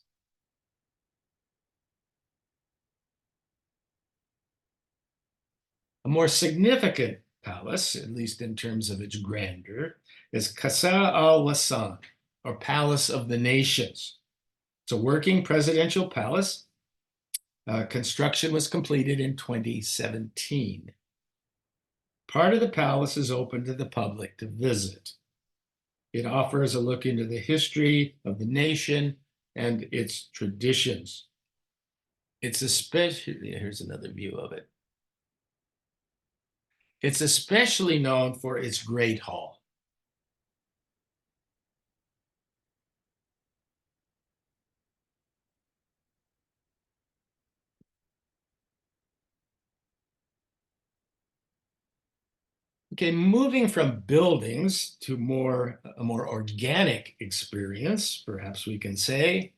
A more significant palace, at least in terms of its grandeur, is Casa al-Wasan, or Palace of the Nations. It's a working presidential palace. Construction was completed in 2017. Part of the palace is open to the public to visit. It offers a look into the history of the nation and its traditions. It's especially, here's another view of it. It's especially known for its Great Hall. Okay, moving from buildings to a more organic experience, perhaps we can say,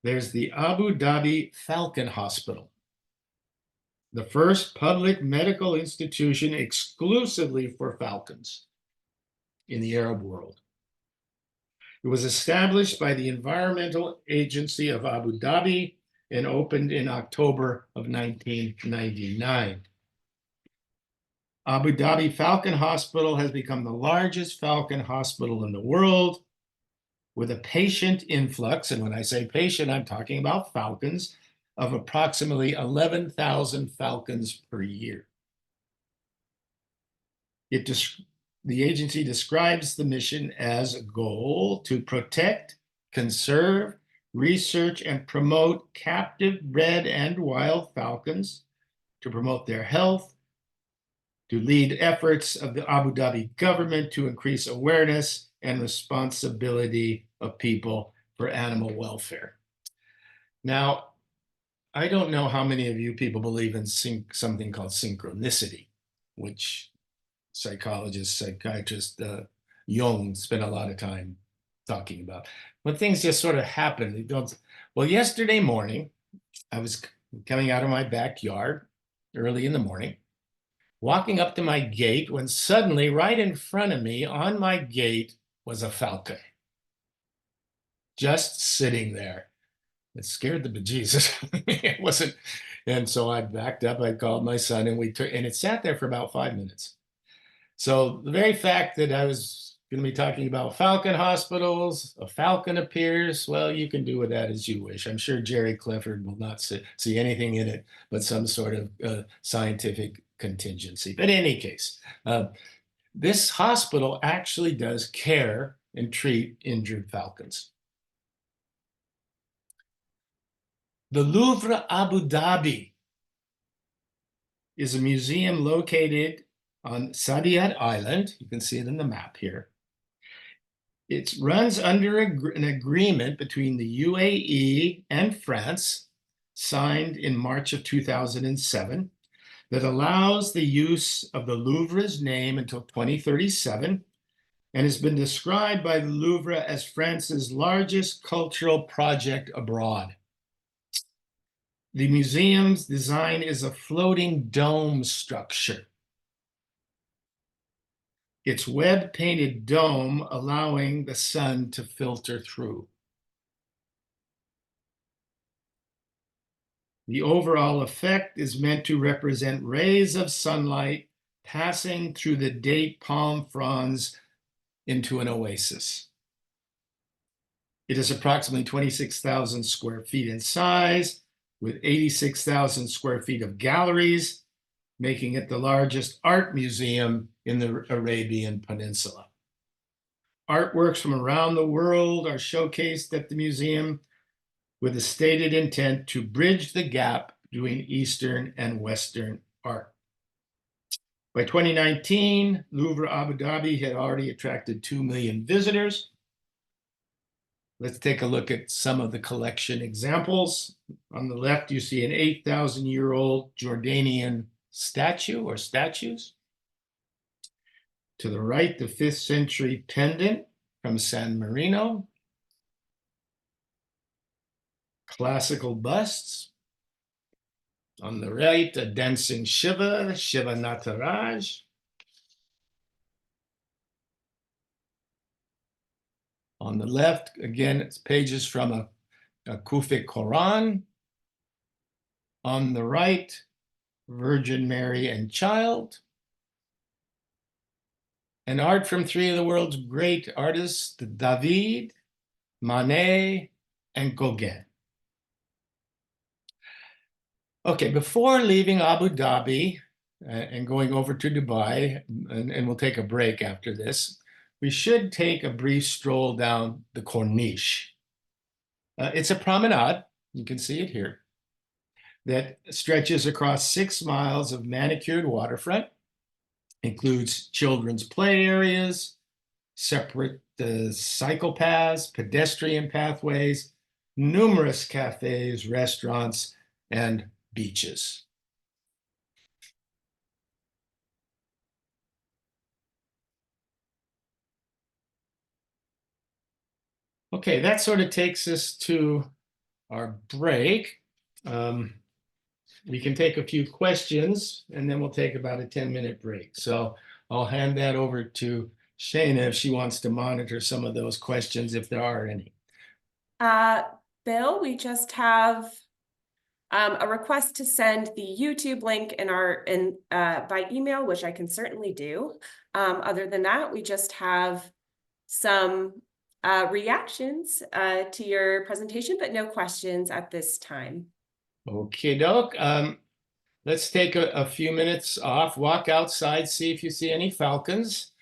there's the Abu Dhabi Falcon Hospital, the first public medical institution exclusively for falcons in the Arab world. It was established by the Environmental Agency of Abu Dhabi and opened in October of 1999. Abu Dhabi Falcon Hospital has become the largest falcon hospital in the world, with a patient influx, and when I say patient, I'm talking about falcons, of approximately 11,000 falcons per year. The agency describes the mission as a goal to protect, conserve, research, and promote captive bred and wild falcons, to promote their health, to lead efforts of the Abu Dhabi government to increase awareness and responsibility of people for animal welfare. Now, I don't know how many of you people believe in something called synchronicity, which psychiatrist Jung spent a lot of time talking about. When things just sort of happen, they don't. Well, yesterday morning, I was coming out of my backyard early in the morning, walking up to my gate, when suddenly right in front of me on my gate was a falcon, just sitting there. It scared the bejesus. It wasn't. And so I backed up, I called my son, and it sat there for about 5 minutes. So the very fact that I was going to be talking about falcon hospitals, a falcon appears, well, you can do with that as you wish. I'm sure Jerry Clifford will not see anything in it but some sort of scientific contingency. But in any case, this hospital actually does care and treat injured falcons. The Louvre Abu Dhabi is a museum located on Saadiyat Island. You can see it in the map here. It runs under an agreement between the UAE and France, signed in March of 2007, that allows the use of the Louvre's name until 2037 and has been described by the Louvre as France's largest cultural project abroad. The museum's design is a floating dome structure. Its web-painted dome allowing the sun to filter through. The overall effect is meant to represent rays of sunlight passing through the date palm fronds into an oasis. It is approximately 26,000 square feet in size, with 86,000 square feet of galleries, making it the largest art museum in the Arabian Peninsula. Artworks from around the world are showcased at the museum with a stated intent to bridge the gap between Eastern and Western art. By 2019, Louvre Abu Dhabi had already attracted 2 million visitors. Let's take a look at some of the collection examples. On the left, you see an 8,000-year-old Jordanian statue or statues. To the right, the 5th century pendant from San Marino. Classical busts. On the right, a dancing Shiva, Shiva Nataraj. On the left, again, it's pages from a Kufic Quran. On the right, Virgin Mary and Child. And art from 3 of the world's great artists, David, Manet, and Gauguin. Okay, before leaving Abu Dhabi and going over to Dubai, and we'll take a break after this, we should take a brief stroll down the Corniche. It's a promenade, you can see it here, that stretches across 6 miles of manicured waterfront, includes children's play areas, separate cycle paths, pedestrian pathways, numerous cafes, restaurants, and beaches. Okay, that sort of takes us to our break. We can take a few questions and then we'll take about a 10-minute break. So I'll hand that over to Shayna if she wants to monitor some of those questions, if there are any. Bill, we just have a request to send the YouTube link by email, which I can certainly do. Other than that, we just have some reactions to your presentation, but no questions at this time. Okay, doke. Let's take a few minutes off, walk outside, see if you see any falcons,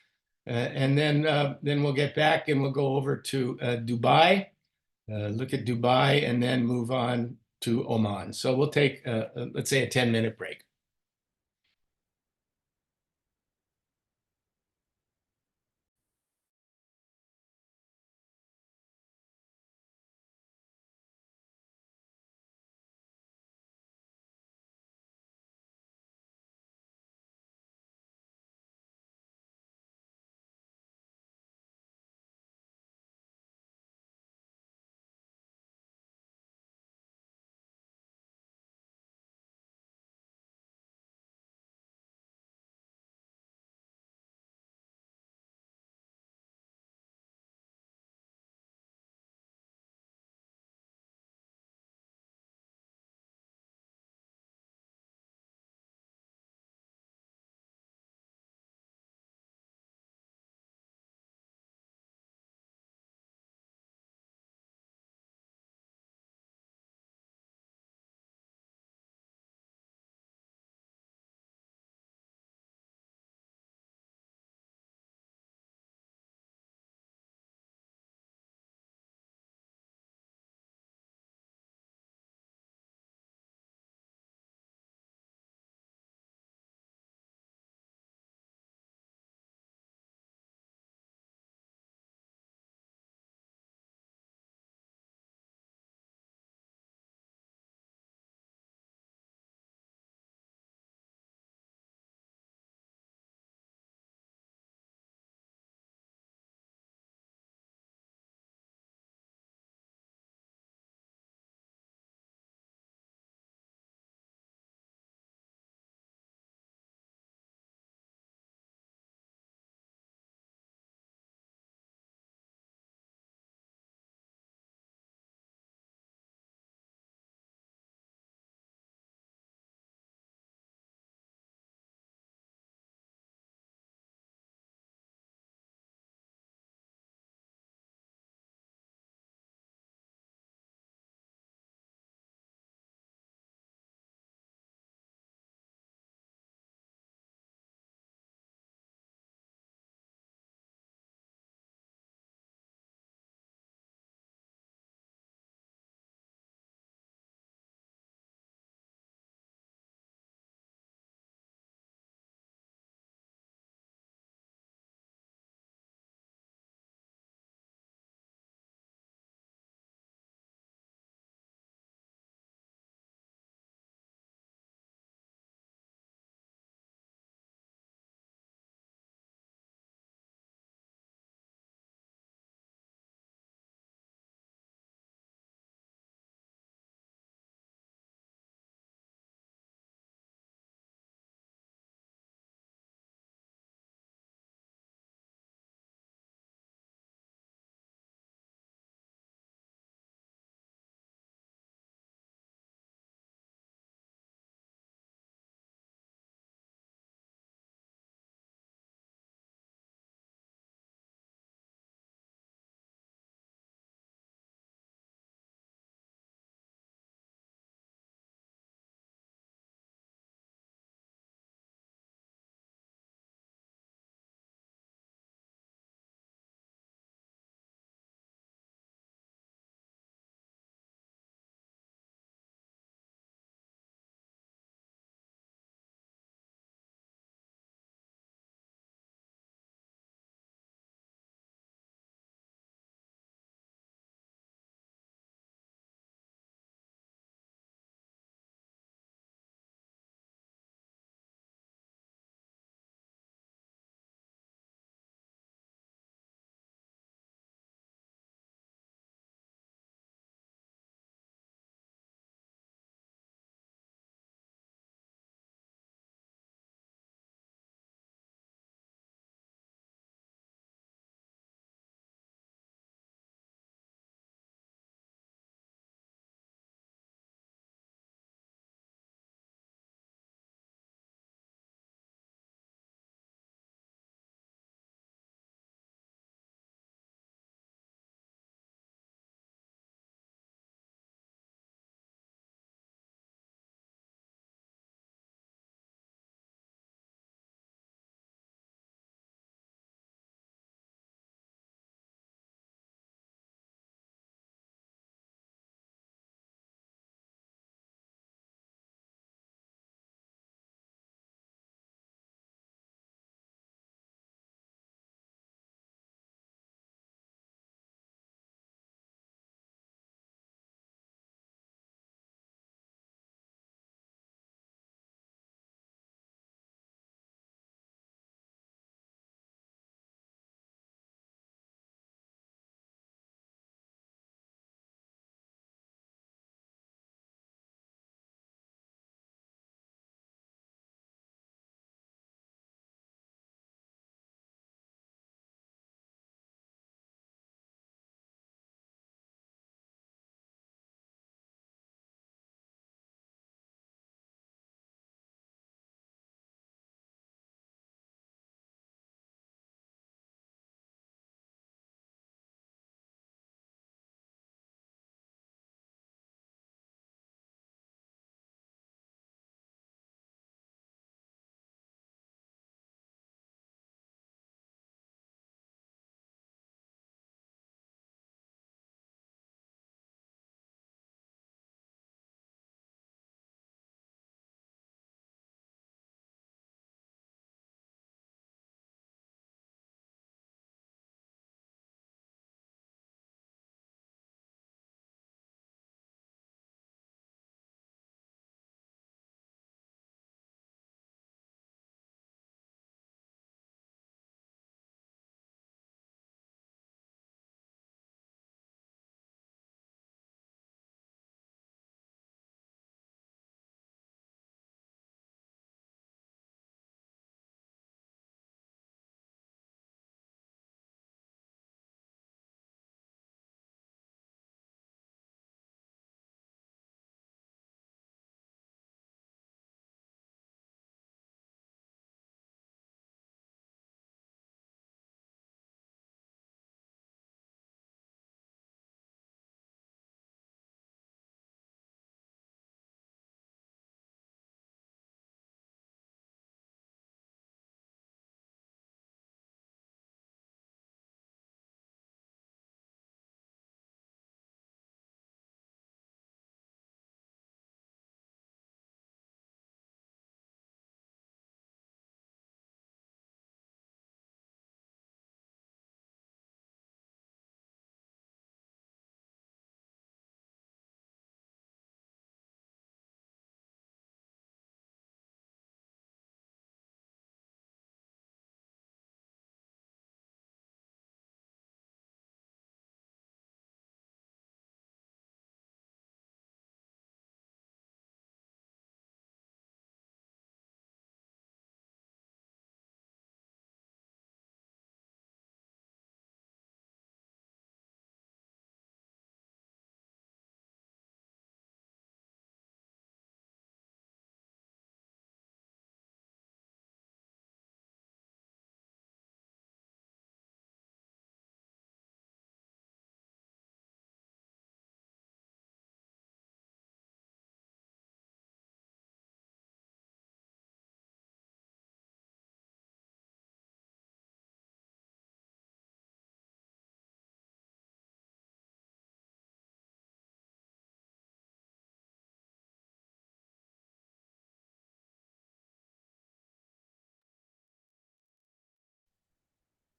and then we'll get back and we'll go over to Dubai, look at Dubai, and then move on to Oman. So we'll take, let's say, a 10-minute break.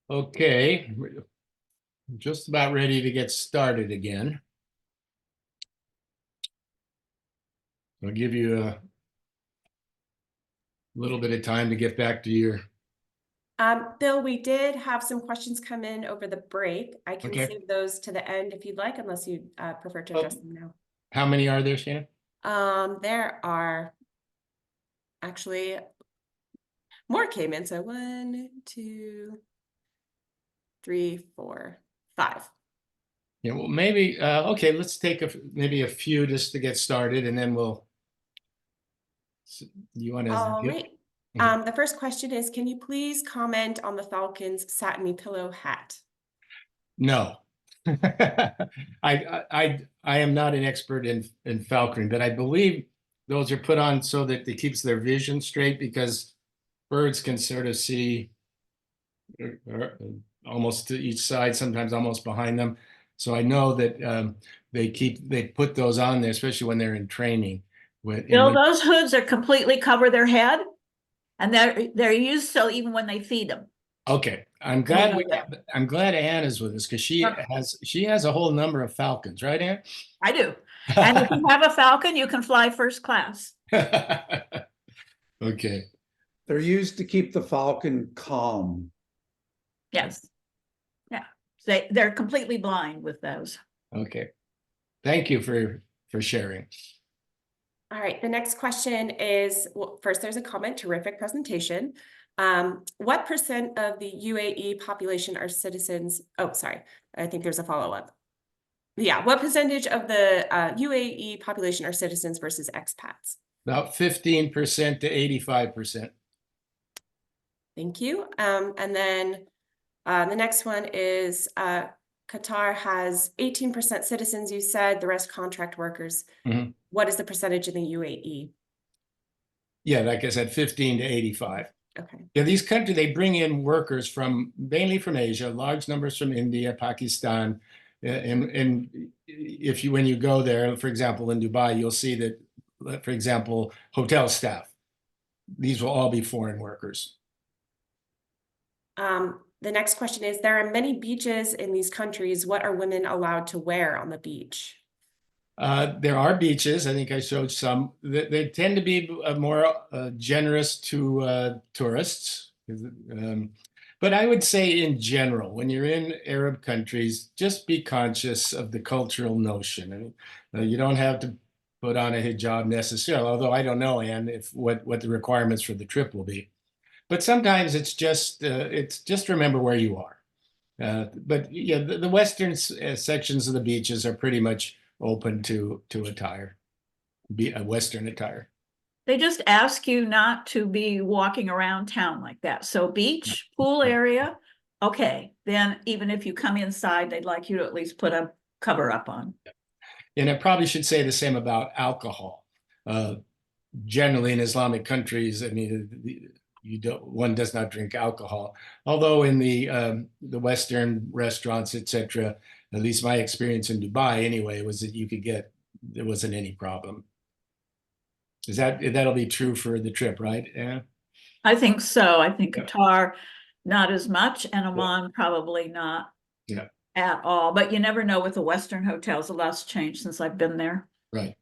Okay, we're just about ready to get started again. I'll give you a little bit of time to get back to your. Bill, we did have some questions come in over the break. I can Okay. save those to the end if you'd like, unless you prefer to address them now. How many are there, Shannon? There are actually more came in. So 1, 2, 3, 4, 5. Yeah, well, maybe, okay, let's take maybe a few just to get started and then you want to. All right. The first question is, can you please comment on the Falcons satiny pillow hat? No. I am not an expert in falconry, but I believe those are put on so that it keeps their vision straight because birds can sort of see almost to each side, sometimes almost behind them. So I know that they put those on there, especially when they're in training. Bill, those hoods are completely cover their head, and they're used so even when they feed them. Okay, I'm glad Ann is with us because she has a whole number of falcons, right, Ann? I do. And if you have a falcon, you can fly first class. Okay. They're used to keep the falcon calm. Yes. Yeah. They're completely blind with those. Okay. Thank you for sharing. All right, the next question is, well, first there's a comment, terrific presentation. What percent of the UAE population are citizens? Oh, sorry, I think there's a follow-up. Yeah, what percentage of the UAE population are citizens versus expats? About 15% to 85%. Thank you. And then the next one is Qatar has 18% citizens, you said, the rest contract workers. Mm-hmm. What is the percentage in the UAE? Yeah, like I said, 15 to 85. Okay. Yeah, these countries, they bring in workers mainly from Asia, large numbers from India, Pakistan. And when you go there, for example, in Dubai, you'll see that, for example, hotel staff, these will all be foreign workers. The next question is, there are many beaches in these countries. What are women allowed to wear on the beach? There are beaches. I think I showed some. They tend to be more generous to tourists. But I would say in general, when you're in Arab countries, just be conscious of the cultural notion. I mean, you don't have to put on a hijab necessarily, although I don't know, Anne, what the requirements for the trip will be. But sometimes it's just remember where you are. But yeah, the western sections of the beaches are pretty much open to attire, be a Western attire. They just ask you not to be walking around town like that. So beach, pool area, okay. Then even if you come inside, they'd like you to at least put a cover up on. And I probably should say the same about alcohol. Generally in Islamic countries, I mean, one does not drink alcohol. Although in the Western restaurants, etc., at least my experience in Dubai anyway, was that there wasn't any problem. That'll be true for the trip, right? Yeah. I think so. I think Qatar, not as much, and Oman probably not at all. But you never know with the Western hotels. A lot's changed since I've been there. Right.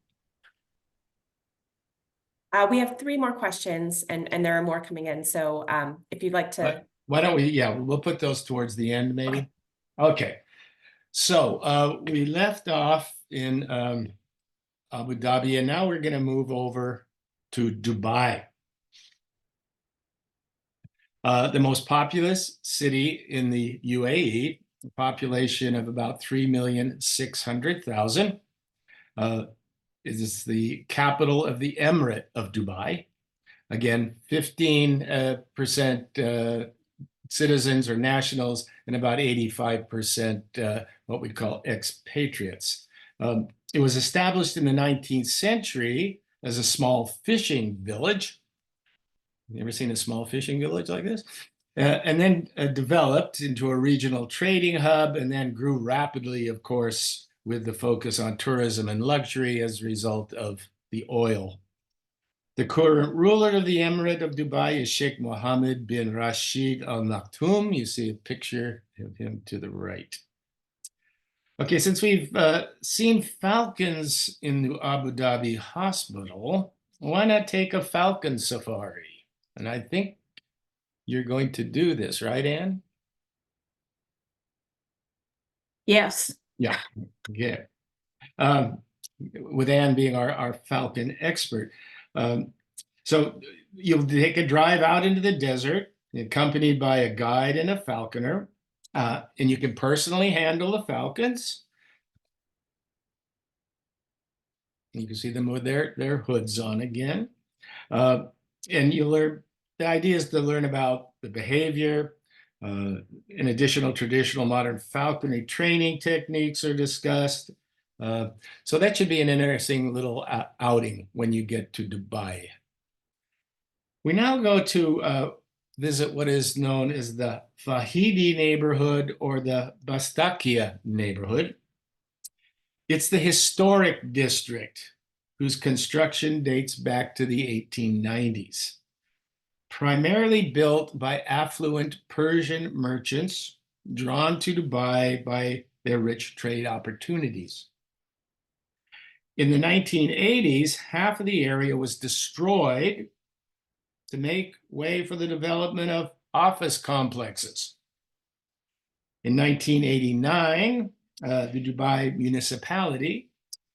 We have 3 more questions, and there are more coming in. So if you'd like to. Why don't we, we'll put those towards the end, maybe. Okay. So we left off in Abu Dhabi, and now we're going to move over to Dubai. The most populous city in the UAE, a population of about 3,600,000. It is the capital of the Emirate of Dubai. Again, 15% citizens or nationals, and about 85% what we call expatriates. It was established in the 19th century as a small fishing village. You ever seen a small fishing village like this? And then developed into a regional trading hub, and then grew rapidly, of course, with the focus on tourism and luxury as a result of the oil The current ruler of the Emirate of Dubai is Sheikh Mohammed bin Rashid Al Maktoum. You see a picture of him to the right. Okay, since we've seen falcons in the Abu Dhabi hospital, why not take a falcon safari? And I think you're going to do this, right, Anne? Yes. Yeah, yeah. With Anne being our falcon expert. So you'll take a drive out into the desert, accompanied by a guide and a falconer, and you can personally handle the falcons. You can see them with their hoods on again. And you learn, the idea is to learn about the behavior. In additional traditional modern falconry training techniques are discussed. So that should be an interesting little outing when you get to Dubai. We now go to visit what is known as the Fahidi neighborhood or the Bastakia neighborhood. It's the historic district whose construction dates back to the 1890s. Primarily built by affluent Persian merchants drawn to Dubai by their rich trade opportunities. In the 1980s, half of the area was destroyed to make way for the development of office complexes. In 1989, the Dubai municipality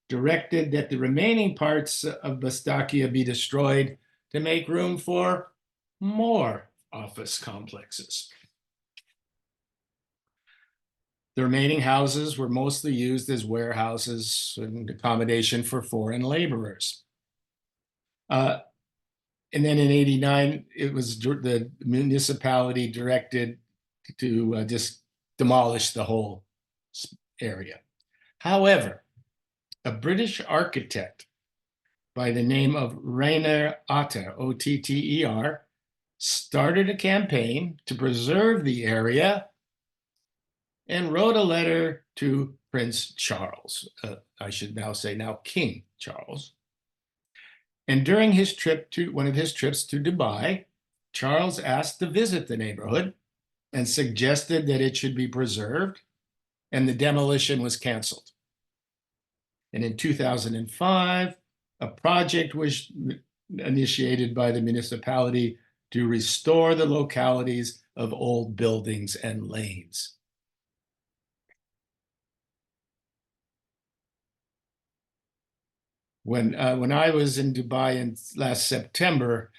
directed that the remaining parts of Bastakia be destroyed to make room for more office complexes. The remaining houses were mostly used as warehouses and accommodation for foreign laborers. And then in 89, it was the municipality directed to just demolish the whole area. However, a British architect by the name of Rainer Otter, O-T-T-E-R, started a campaign to preserve the area and wrote a letter to Prince Charles. I should now say now King Charles. And during his trip to one of his trips to Dubai, Charles asked to visit the neighborhood and suggested that it should be preserved, and the demolition was canceled. And in 2005, a project was initiated by the municipality to restore the localities of old buildings and lanes. When I was in Dubai in last September,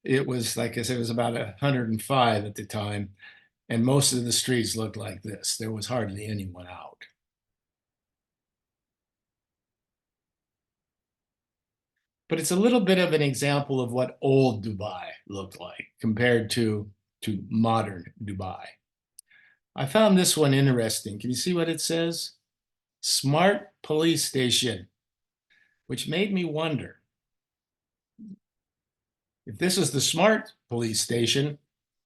it was, like I said, it was about 105 at the time, and most of the streets looked like this. There was hardly anyone out. But it's a little bit of an example of what old Dubai looked like compared to modern Dubai. I found this one interesting. Can you see what it says? Smart police station, which made me wonder, if this is the smart police station,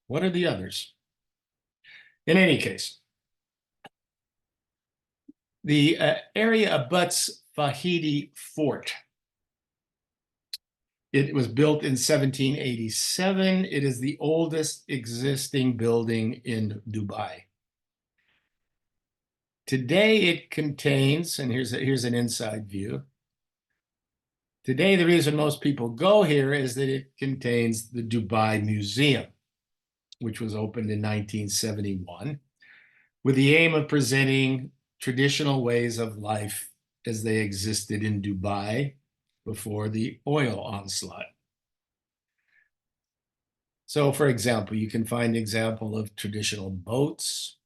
what are the others? In any case, the area abuts Fahidi Fort. It was built in 1787. It is the oldest existing building in Dubai. Today it contains, and here's an inside view. Today, the reason most people go here is that it contains the Dubai Museum, which was opened in 1971, with the aim of presenting traditional ways of life as they existed in Dubai before the oil onslaught. So, for example, you can find an example of traditional boats,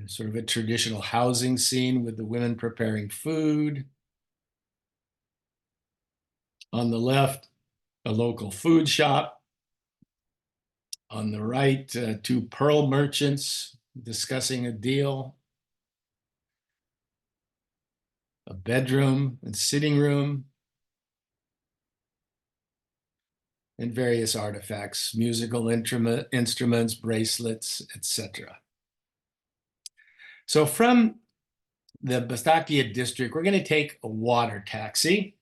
sort of a traditional housing scene with the women preparing food. On the left, a local food shop. On the right, two pearl merchants discussing a deal. A bedroom and sitting room. And various artifacts, musical instruments, bracelets, etc. So from the Bastakia district, we're going to take a water taxi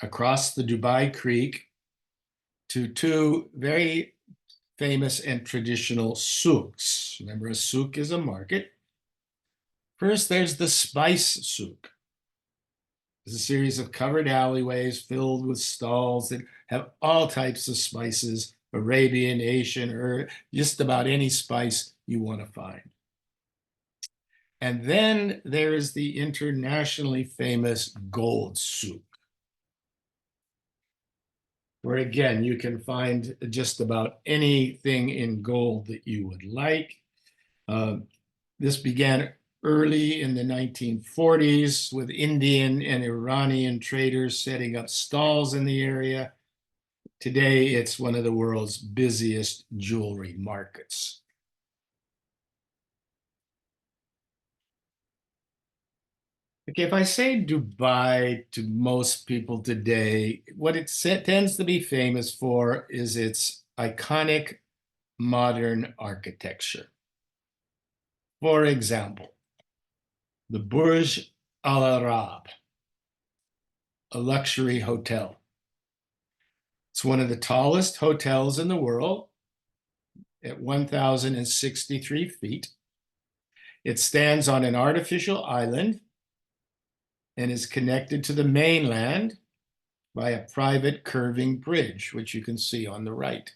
across the Dubai Creek to two very famous and traditional souks. Remember, a souk is a market. First, there's the spice souk. It's a series of covered alleyways filled with stalls that have all types of spices, Arabian, Asian, or just about any spice you want to find. And then there is the internationally famous gold souk, where again, you can find just about anything in gold that you would like. This began early in the 1940s with Indian and Iranian traders setting up stalls in the area. Today, it's one of the world's busiest jewelry markets. Okay, if I say Dubai to most people today, what it tends to be famous for is its iconic modern architecture. For example, the Burj Al Arab, a luxury hotel. It's one of the tallest hotels in the world at 1,063 feet. It stands on an artificial island and is connected to the mainland by a private curving bridge, which you can see on the right.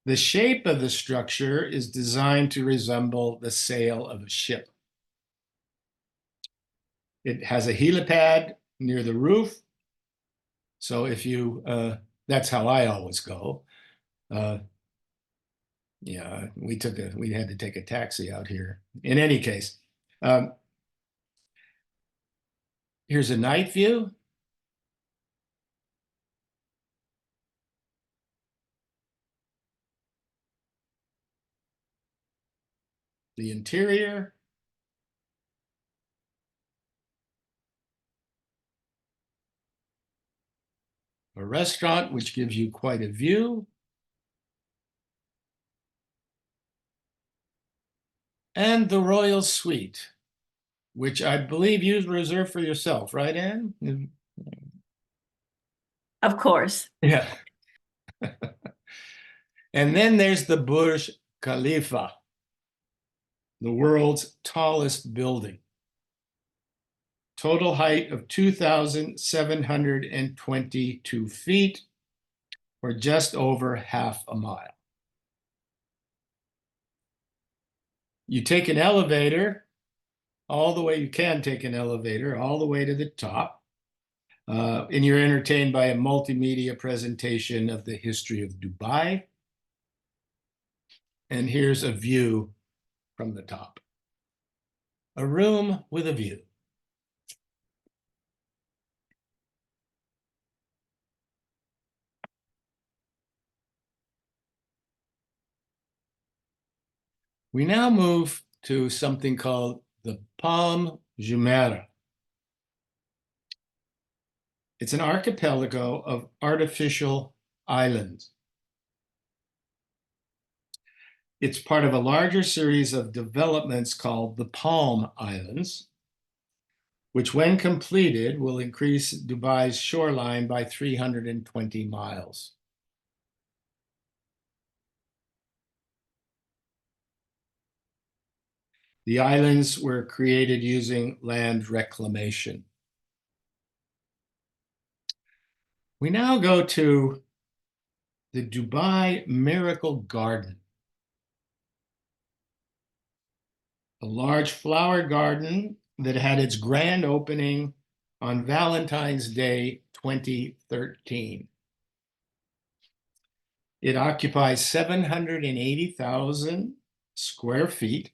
The shape of the structure is designed to resemble the sail of a ship. It has a helipad near the roof. So if you, that's how I always go. Yeah, we had to take a taxi out here. In any case, here's a night view. The interior. A restaurant, which gives you quite a view. And the Royal Suite, which I believe you reserved for yourself, right, Anne? Of course. Yeah. And then there's the Burj Khalifa, the world's tallest building. Total height of 2,722 feet, or just over half a mile. You take an elevator all the way, you can take an elevator all the way to the top, and you're entertained by a multimedia presentation of the history of Dubai. And here's a view from the top. A room with a view. We now move to something called the Palm Jumeirah. It's an archipelago of artificial islands. It's part of a larger series of developments called the Palm Islands, which when completed will increase Dubai's shoreline by 320 miles. The islands were created using land reclamation. We now go to the Dubai Miracle Garden, a large flower garden that had its grand opening on Valentine's Day 2013. It occupies 780,000 square feet,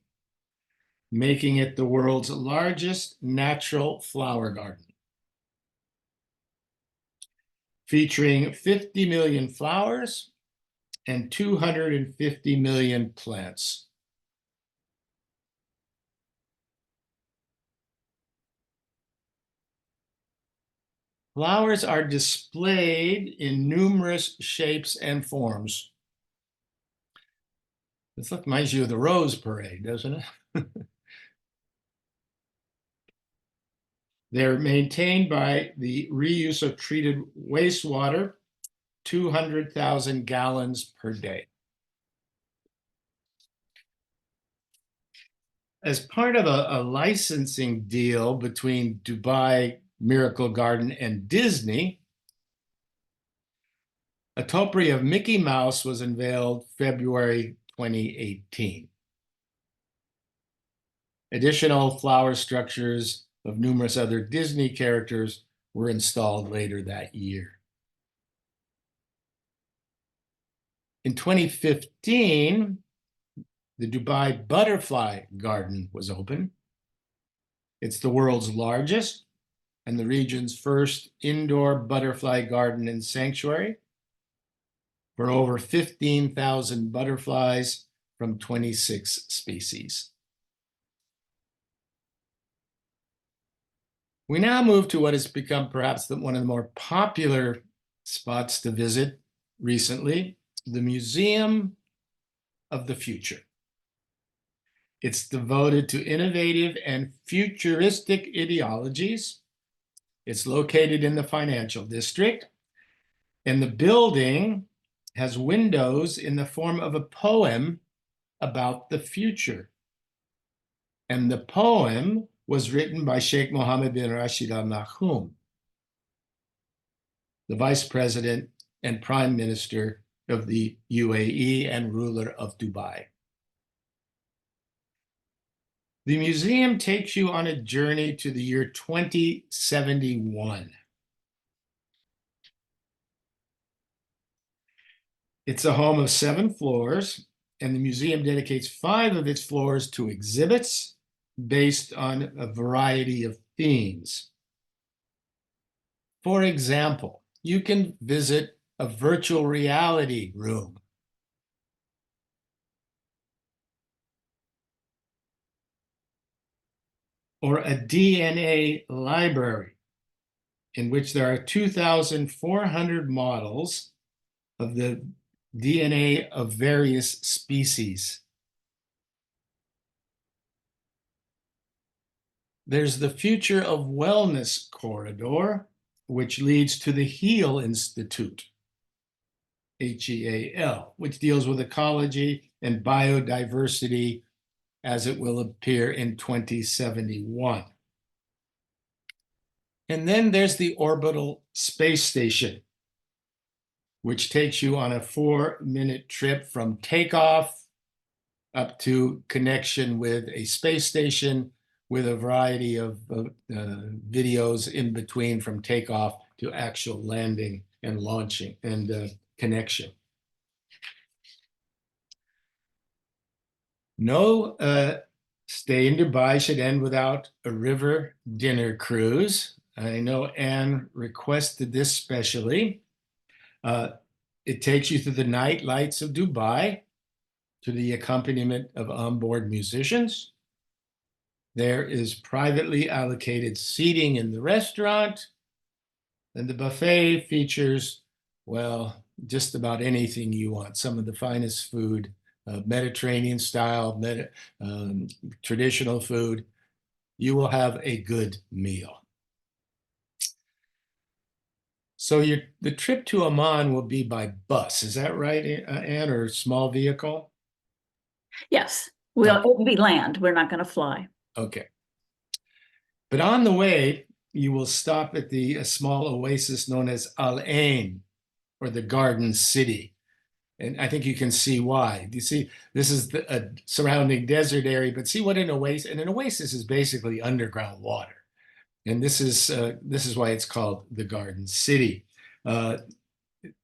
making it the world's largest natural flower garden, featuring 50 million flowers and 250 million plants. Flowers are displayed in numerous shapes and forms. This reminds you of the Rose Parade, doesn't it? They're maintained by the reuse of treated wastewater, 200,000 gallons per day. As part of a licensing deal between Dubai Miracle Garden and Disney, a topiary of Mickey Mouse was unveiled February 2018. Additional flower structures of numerous other Disney characters were installed later that year. In 2015, the Dubai Butterfly Garden was open. It's the world's largest and the region's first indoor butterfly garden and sanctuary for over 15,000 butterflies from 26 species. We now move to what has become perhaps one of the more popular spots to visit recently, the Museum of the Future. It's devoted to innovative and futuristic ideologies. It's located in the financial district, and the building has windows in the form of a poem about the future. And the poem was written by Sheikh Mohammed bin Rashid Al Maktoum, the Vice President and Prime Minister of the UAE and ruler of Dubai. The museum takes you on a journey to the year 2071. It's a home of 7 floors, and the museum dedicates 5 of its floors to exhibits based on a variety of themes. For example, you can visit a virtual reality room, or a DNA library in which there are 2,400 models of the DNA of various species. There's the Future of Wellness corridor, which leads to the HEAL Institute, HEAL, which deals with ecology and biodiversity as it will appear in 2071. And then there's the Orbital Space Station, which takes you on a 4-minute trip from takeoff up to connection with a space station with a variety of videos in between from takeoff to actual landing and launching and connection. No stay in Dubai should end without a river dinner cruise. I know Anne requested this specially. It takes you through the night lights of Dubai to the accompaniment of onboard musicians. There is privately allocated seating in the restaurant, and the buffet features, well, just about anything you want. Some of the finest food, Mediterranean style, traditional food. You will have a good meal. So the trip to Oman will be by bus. Is that right, Anne, or small vehicle? Yes, it'll be land. We're not going to fly. Okay. But on the way, you will stop at a small oasis known as Al Ain, or the Garden City. And I think you can see why. You see, this is a surrounding desert area, but see what an oasis is basically underground water. And this is why it's called the Garden City.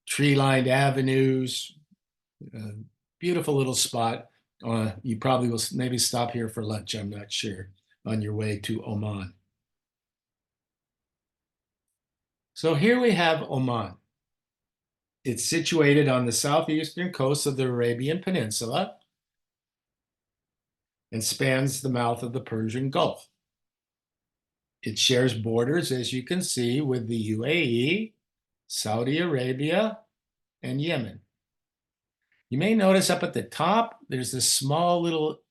Tree-lined avenues, beautiful little spot. You probably will maybe stop here for lunch, I'm not sure, on your way to Oman. So here we have Oman. It's situated on the southeastern coast of the Arabian Peninsula and spans the mouth of the Persian Gulf. It shares borders, as you can see, with the UAE, Saudi Arabia, and Yemen. You may notice up at the top, there's this small little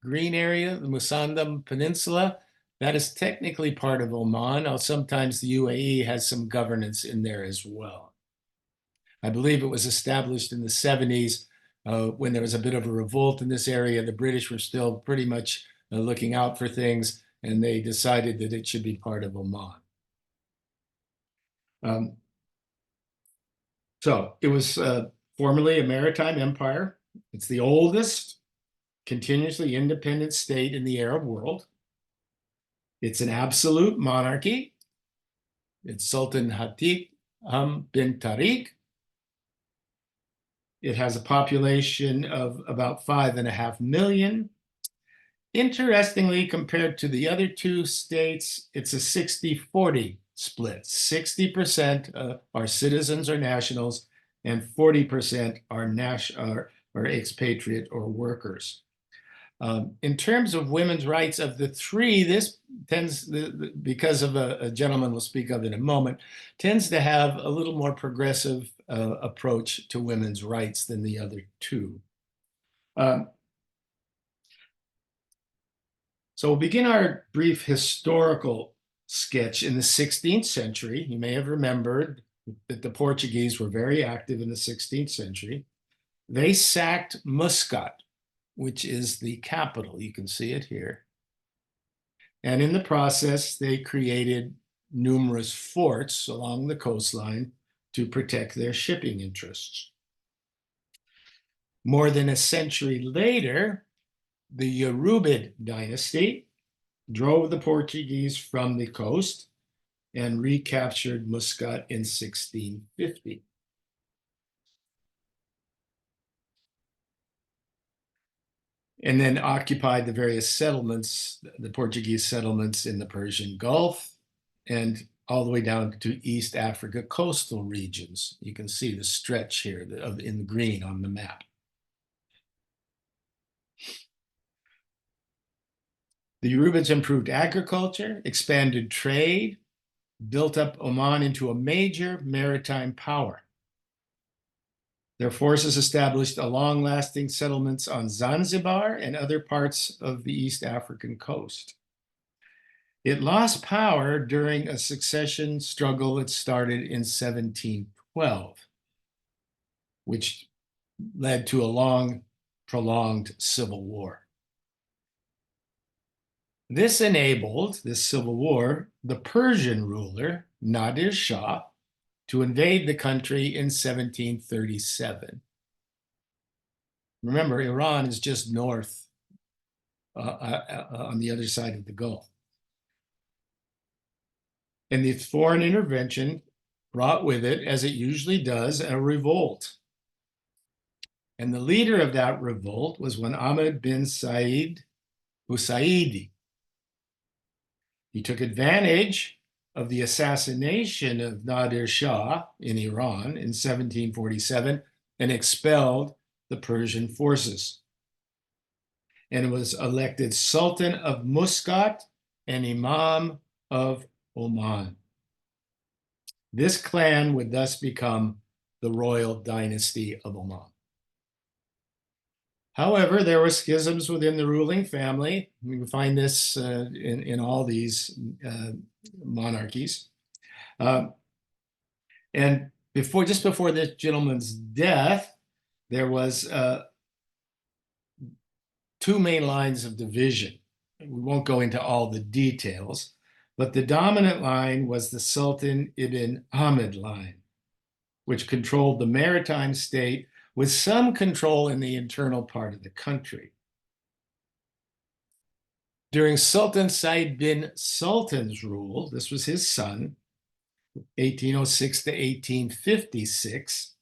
green area, the Musandam Peninsula. That is technically part of Oman, although sometimes the UAE has some governance in there as well. I believe it was established in the 70s when there was a bit of a revolt in this area. The British were still pretty much looking out for things, and they decided that it should be part of Oman. So it was formerly a maritime empire. It's the oldest continuously independent state in the Arab world. It's an absolute monarchy. It's Sultan Hatiq bin Tariq. It has a population of about 5.5 million. Interestingly, compared to the other two states, it's a 60-40 split. 60% are citizens or nationals, and 40% are expatriate or workers. In terms of women's rights, of the three, this tends, because of a gentleman we'll speak of in a moment, tends to have a little more progressive approach to women's rights than the other two. So we'll begin our brief historical sketch in the 16th century. You may have remembered that the Portuguese were very active in the 16th century. They sacked Muscat, which is the capital. You can see it here. And in the process, they created numerous forts along the coastline to protect their shipping interests. More than a century later, the Yoruba dynasty drove the Portuguese from the coast and recaptured Muscat in 1650. And then occupied the various settlements, the Portuguese settlements in the Persian Gulf and all the way down to East Africa coastal regions. You can see the stretch here in the green on the map. The Yorubas improved agriculture, expanded trade, built up Oman into a major maritime power. Their forces established long-lasting settlements on Zanzibar and other parts of the East African coast. It lost power during a succession struggle that started in 1712, which led to a long, prolonged civil war. This enabled, this civil war, the Persian ruler, Nadir Shah, to invade the country in 1737. Remember, Iran is just north on the other side of the Gulf. And the foreign intervention brought with it, as it usually does, a revolt. And the leader of that revolt was one Ahmed bin Said Husaidi. He took advantage of the assassination of Nadir Shah in Iran in 1747 and expelled the Persian forces, and was elected Sultan of Muscat and Imam of Oman. This clan would thus become the royal dynasty of Oman. However, there were schisms within the ruling family. We can find this in all these monarchies. And just before this gentleman's death, there was two main lines of division. We won't go into all the details, but the dominant line was the Sultan ibn Ahmed line, which controlled the maritime state with some control in the internal part of the country. During Sultan Said bin Sultan's rule, this was his son, 1806 to 1856,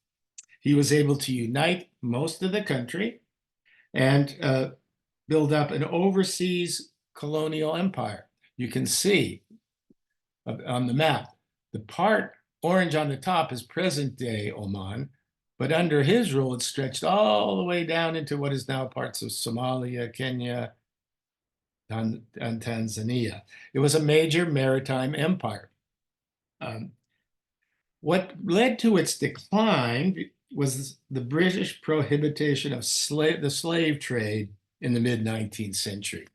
he was able to unite most of the country and build up an overseas colonial empire. You can see on the map, the part orange on the top is present-day Oman, but under his rule, it stretched all the way down into what is now parts of Somalia, Kenya, and Tanzania. It was a major maritime empire. What led to its decline was the British prohibition of the slave trade in the mid-19th century.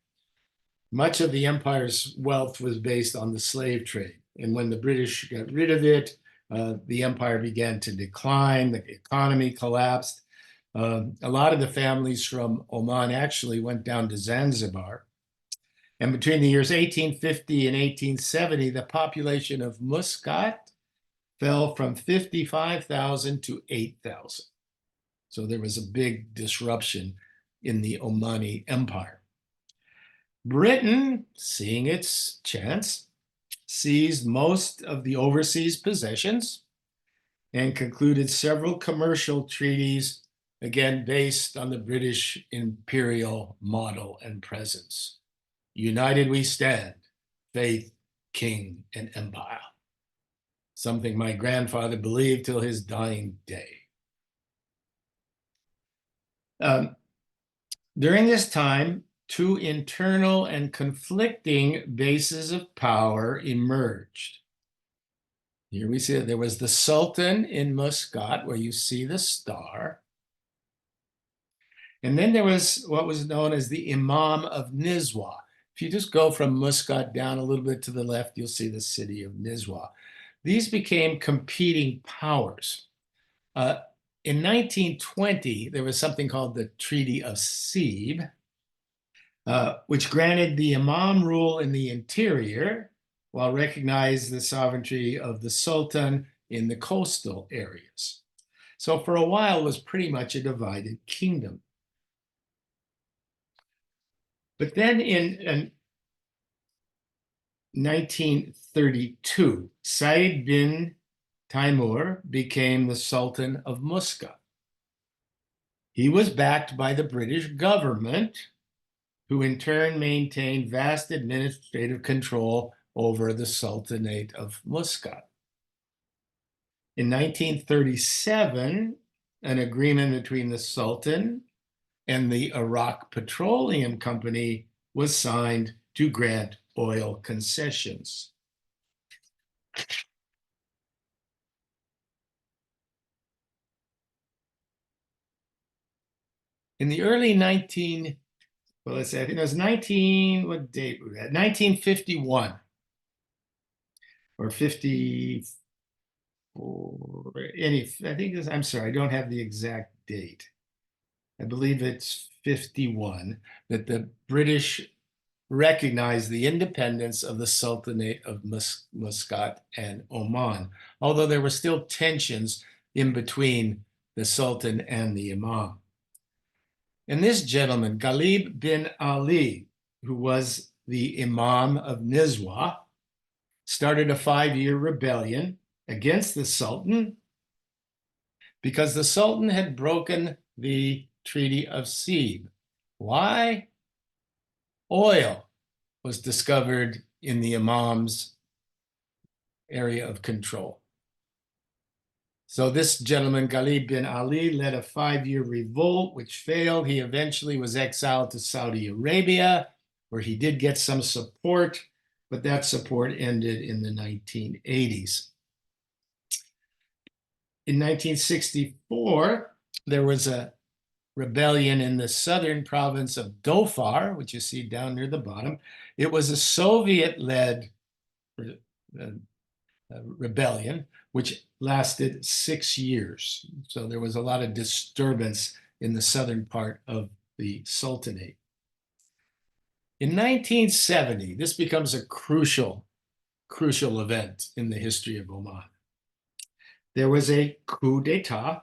Much of the empire's wealth was based on the slave trade. And when the British got rid of it, the empire began to decline, the economy collapsed. A lot of the families from Oman actually went down to Zanzibar. And between the years 1850 and 1870, the population of Muscat fell from 55,000 to 8,000. So there was a big disruption in the Omani Empire. Britain, seeing its chance, seized most of the overseas possessions and concluded several commercial treaties, again based on the British imperial model and presence. United we stand, faith, king, and empire. Something my grandfather believed till his dying day. During this time, two internal and conflicting bases of power emerged. Here we see that there was the Sultan in Muscat, where you see the star. And then there was what was known as the Imam of Nizwa. If you just go from Muscat down a little bit to the left, you'll see the city of Nizwa. These became competing powers. In 1920, there was something called the Treaty of Sebes, which granted the Imam rule in the interior while recognized the sovereignty of the Sultan in the coastal areas. So for a while, it was pretty much a divided kingdom. But then in 1932, Said bin Timur became the Sultan of Muscat. He was backed by the British government, who in turn maintained vast administrative control over the Sultanate of Muscat. In 1937, an agreement between the Sultan and the Iraq Petroleum Company was signed to grant oil concessions. In the early well, let's say, I think it was what date were we at? 1951 or 54. I think I'm sorry, I don't have the exact date. I believe it's 51 that the British recognized the independence of the Sultanate of Muscat and Oman, although there were still tensions in between the Sultan and the Imam. And this gentleman, Ghalib bin Ali, who was the Imam of Nizwa, started a 5-year rebellion against the Sultan because the Sultan had broken the Treaty of Sebes. Why? Oil was discovered in the Imam's area of control. So this gentleman, Ghalib bin Ali, led a 5-year revolt, which failed. He eventually was exiled to Saudi Arabia, where he did get some support, but that support ended in the 1980s. In 1964, there was a rebellion in the southern province of Dhofar, which you see down near the bottom. It was a Soviet-led rebellion, which lasted 6 years. So there was a lot of disturbance in the southern part of the Sultanate. In 1970, this becomes a crucial event in the history of Oman. There was a coup d'etat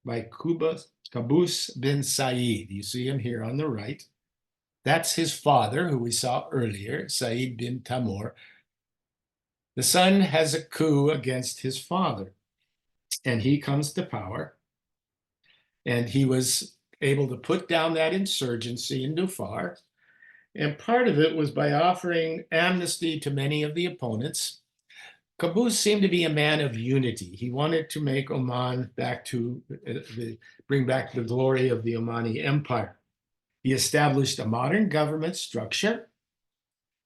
by Qaboos bin Said. You see him here on the right. That's his father, who we saw earlier, Said bin Timur. The son has a coup against his father, and he comes to power. And he was able to put down that insurgency in Dhofar. And part of it was by offering amnesty to many of the opponents. Qaboos seemed to be a man of unity. He wanted to make Oman bring back the glory of the Omani Empire. He established a modern government structure,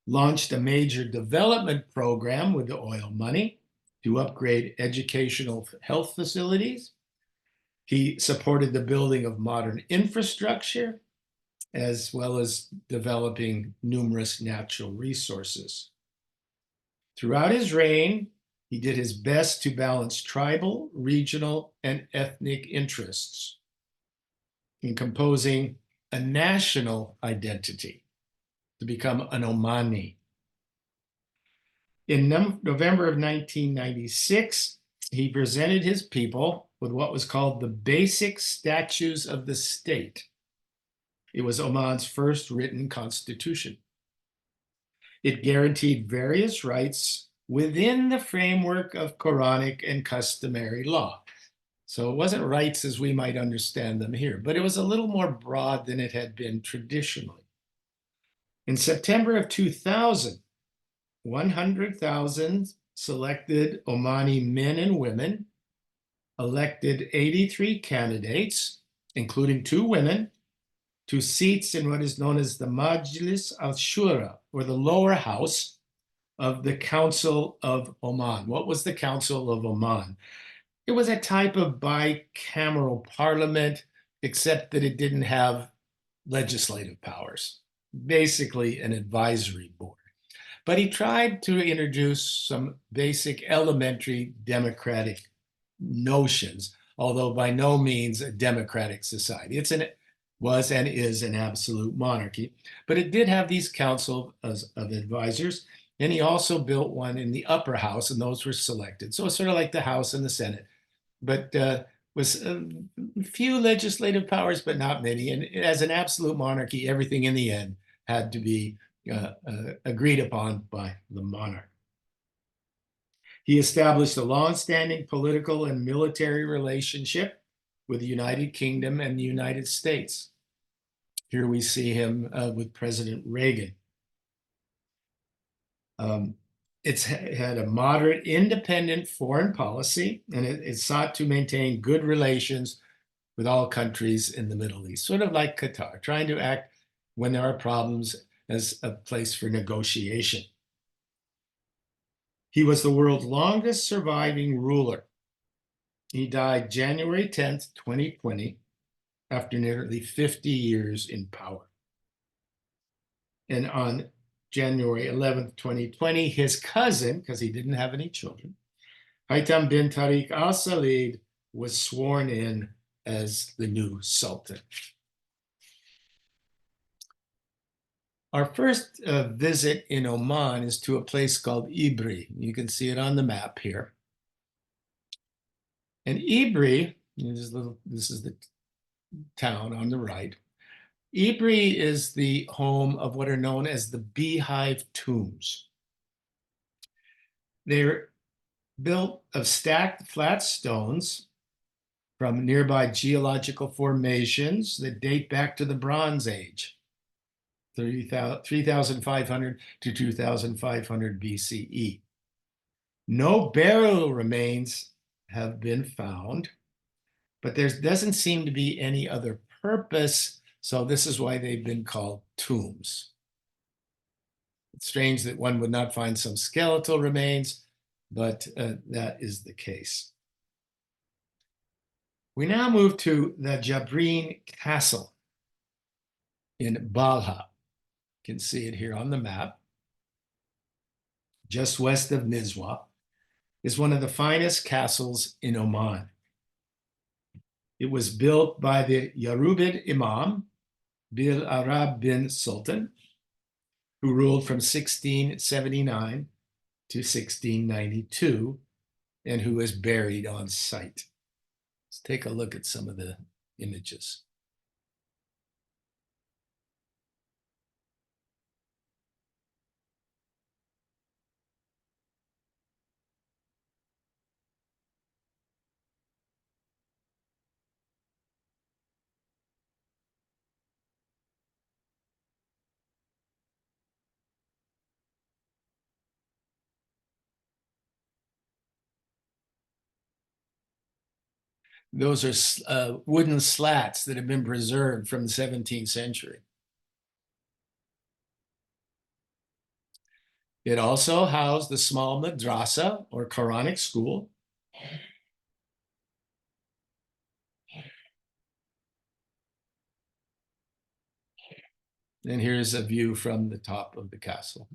launched a major development program with the oil money to upgrade educational health facilities. He supported the building of modern infrastructure, as well as developing numerous natural resources. Throughout his reign, he did his best to balance tribal, regional, and ethnic interests in composing a national identity to become an Omani. In November of 1996, he presented his people with what was called the Basic Statutes of the State. It was Oman's first written constitution. It guaranteed various rights within the framework of Quranic and customary law. So it wasn't rights as we might understand them here, but it was a little more broad than it had been traditionally. In September of 2000, 100,000 selected Omani men and women elected 83 candidates, including 2 women, to seats in what is known as the Majlis al-Shura, or the lower house of the Council of Oman. What was the Council of Oman? It was a type of bicameral parliament, except that it didn't have legislative powers, basically an advisory board. But he tried to introduce some basic elementary democratic notions, although by no means a democratic society. Was and is an absolute monarchy, but it did have these council of advisors, and he also built one in the upper house, and those were selected. So it's sort of like the House and the Senate, but was few legislative powers, but not many. And as an absolute monarchy, everything in the end had to be agreed upon by the monarch. He established a long-standing political and military relationship with the United Kingdom and the United States. Here we see him with President Reagan. It's had a moderate, independent foreign policy, and it sought to maintain good relations with all countries in the Middle East, sort of like Qatar, trying to act when there are problems as a place for negotiation. He was the world's longest surviving ruler. He died January 10th, 2020, after nearly 50 years in power. And on January 11th, 2020, his cousin, because he didn't have any children, Haytham bin Tariq al-Salid, was sworn in as the new sultan. Our first visit in Oman is to a place called Ibri. You can see it on the map here. And Ibri, this is the town on the right. Ibri is the home of what are known as the beehive tombs. They're built of stacked flat stones from nearby geological formations that date back to the Bronze Age, 3,500 to 2,500 BCE. No burial remains have been found, but there doesn't seem to be any other purpose, so this is why they've been called tombs. It's strange that one would not find some skeletal remains, but that is the case. We now move to the Jabreen Castle in Balha. You can see it here on the map. Just west of Nizwa, is one of the finest castles in Oman. It was built by the Yarubid Imam, Bil Arab bin Sultan, who ruled from 1679 to 1692, and who is buried on site. Let's take a look at some of the images. Those are wooden slats that have been preserved from the 17th century. It also housed the small madrasa, or Quranic school. And here's a view from the top of the castle.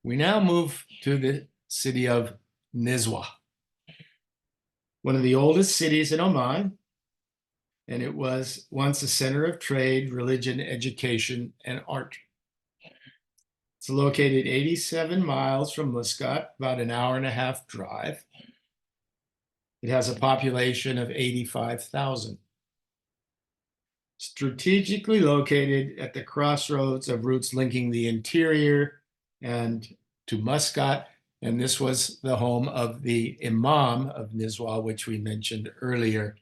We now move to the city of Nizwa, one of the oldest cities in Oman, and it was once a center of trade, religion, education, and art. It's located 87 miles from Muscat, about an hour and a half drive. It has a population of 85,000. Strategically located at the crossroads of routes linking the interior and to Muscat, and this was the home of the Imam of Nizwa, which we mentioned earlier,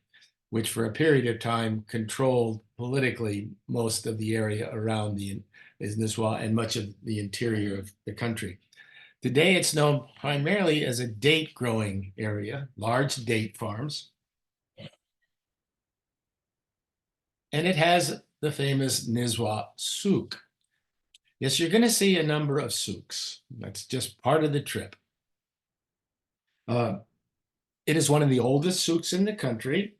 which for a period of time controlled politically most of the area around the Nizwa and much of the interior of the country. Today, it's known primarily as a date growing area, large date farms. And it has the famous Nizwa souk. Yes, you're going to see a number of souks. That's just part of the trip. It is one of the oldest souks in the country.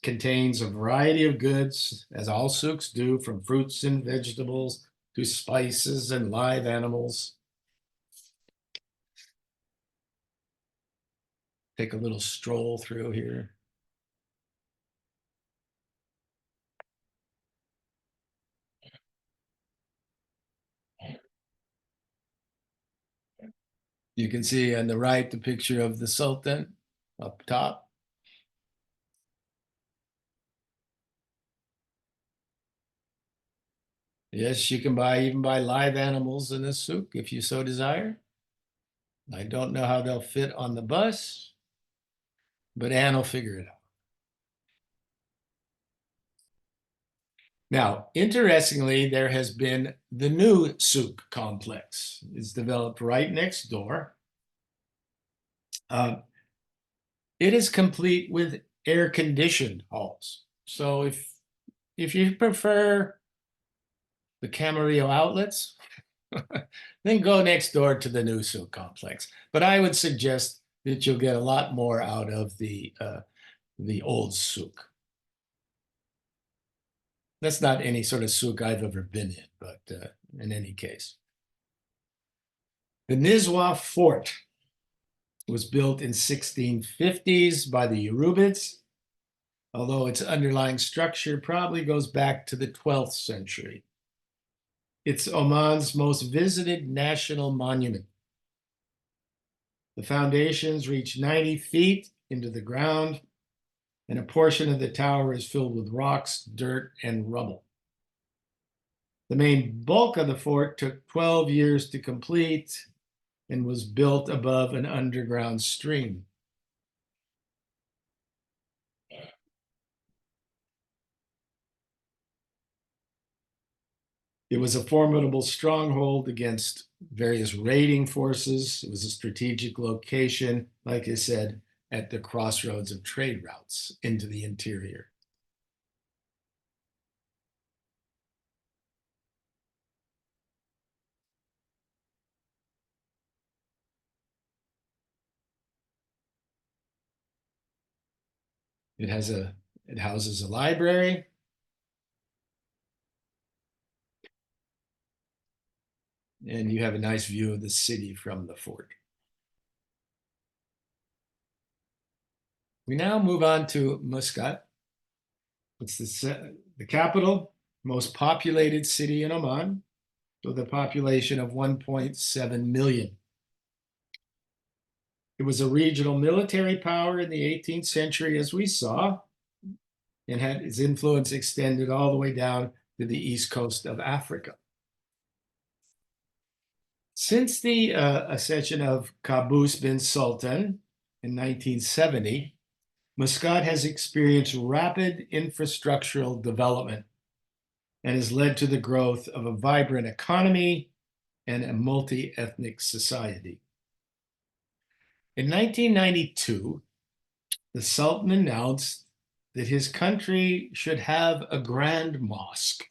Contains a variety of goods, as all souks do, from fruits and vegetables to spices and live animals. Take a little stroll through here. You can see on the right the picture of the Sultan up top. Yes, you can even buy live animals in this souk if you so desire. I don't know how they'll fit on the bus, but Anne will figure it out. Now, interestingly, there has been the new souk complex. It's developed right next door. It is complete with air-conditioned halls. So if you prefer the Camarillo outlets, then go next door to the new souk complex. But I would suggest that you'll get a lot more out of the old souk. That's not any sort of souk I've ever been in, but in any case. The Nizwa Fort was built in 1650s by the Yorubids, although its underlying structure probably goes back to the 12th century. It's Oman's most visited national monument. The foundations reach 90 feet into the ground, and a portion of the tower is filled with rocks, dirt, and rubble. The main bulk of the fort took 12 years to complete and was built above an underground stream. It was a formidable stronghold against various raiding forces. It was a strategic location, like I said, at the crossroads of trade routes into the interior. It houses a library. And you have a nice view of the city from the fort. We now move on to Muscat. It's the capital, most populated city in Oman, with a population of 1.7 million. It was a regional military power in the 18th century, as we saw, and had its influence extended all the way down to the east coast of Africa. Since the accession of Qaboos bin Sultan in 1970, Muscat has experienced rapid infrastructural development and has led to the growth of a vibrant economy and a multi-ethnic society. In 1992, the Sultan announced that his country should have a grand mosque.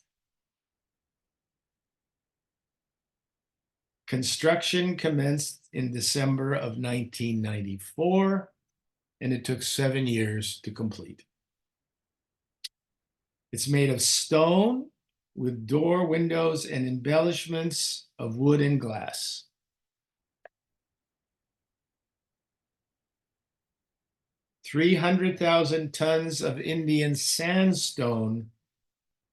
Construction commenced in December of 1994, and it took 7 years to complete. It's made of stone with door, windows, and embellishments of wood and glass. $300,000 tons of Indian sandstone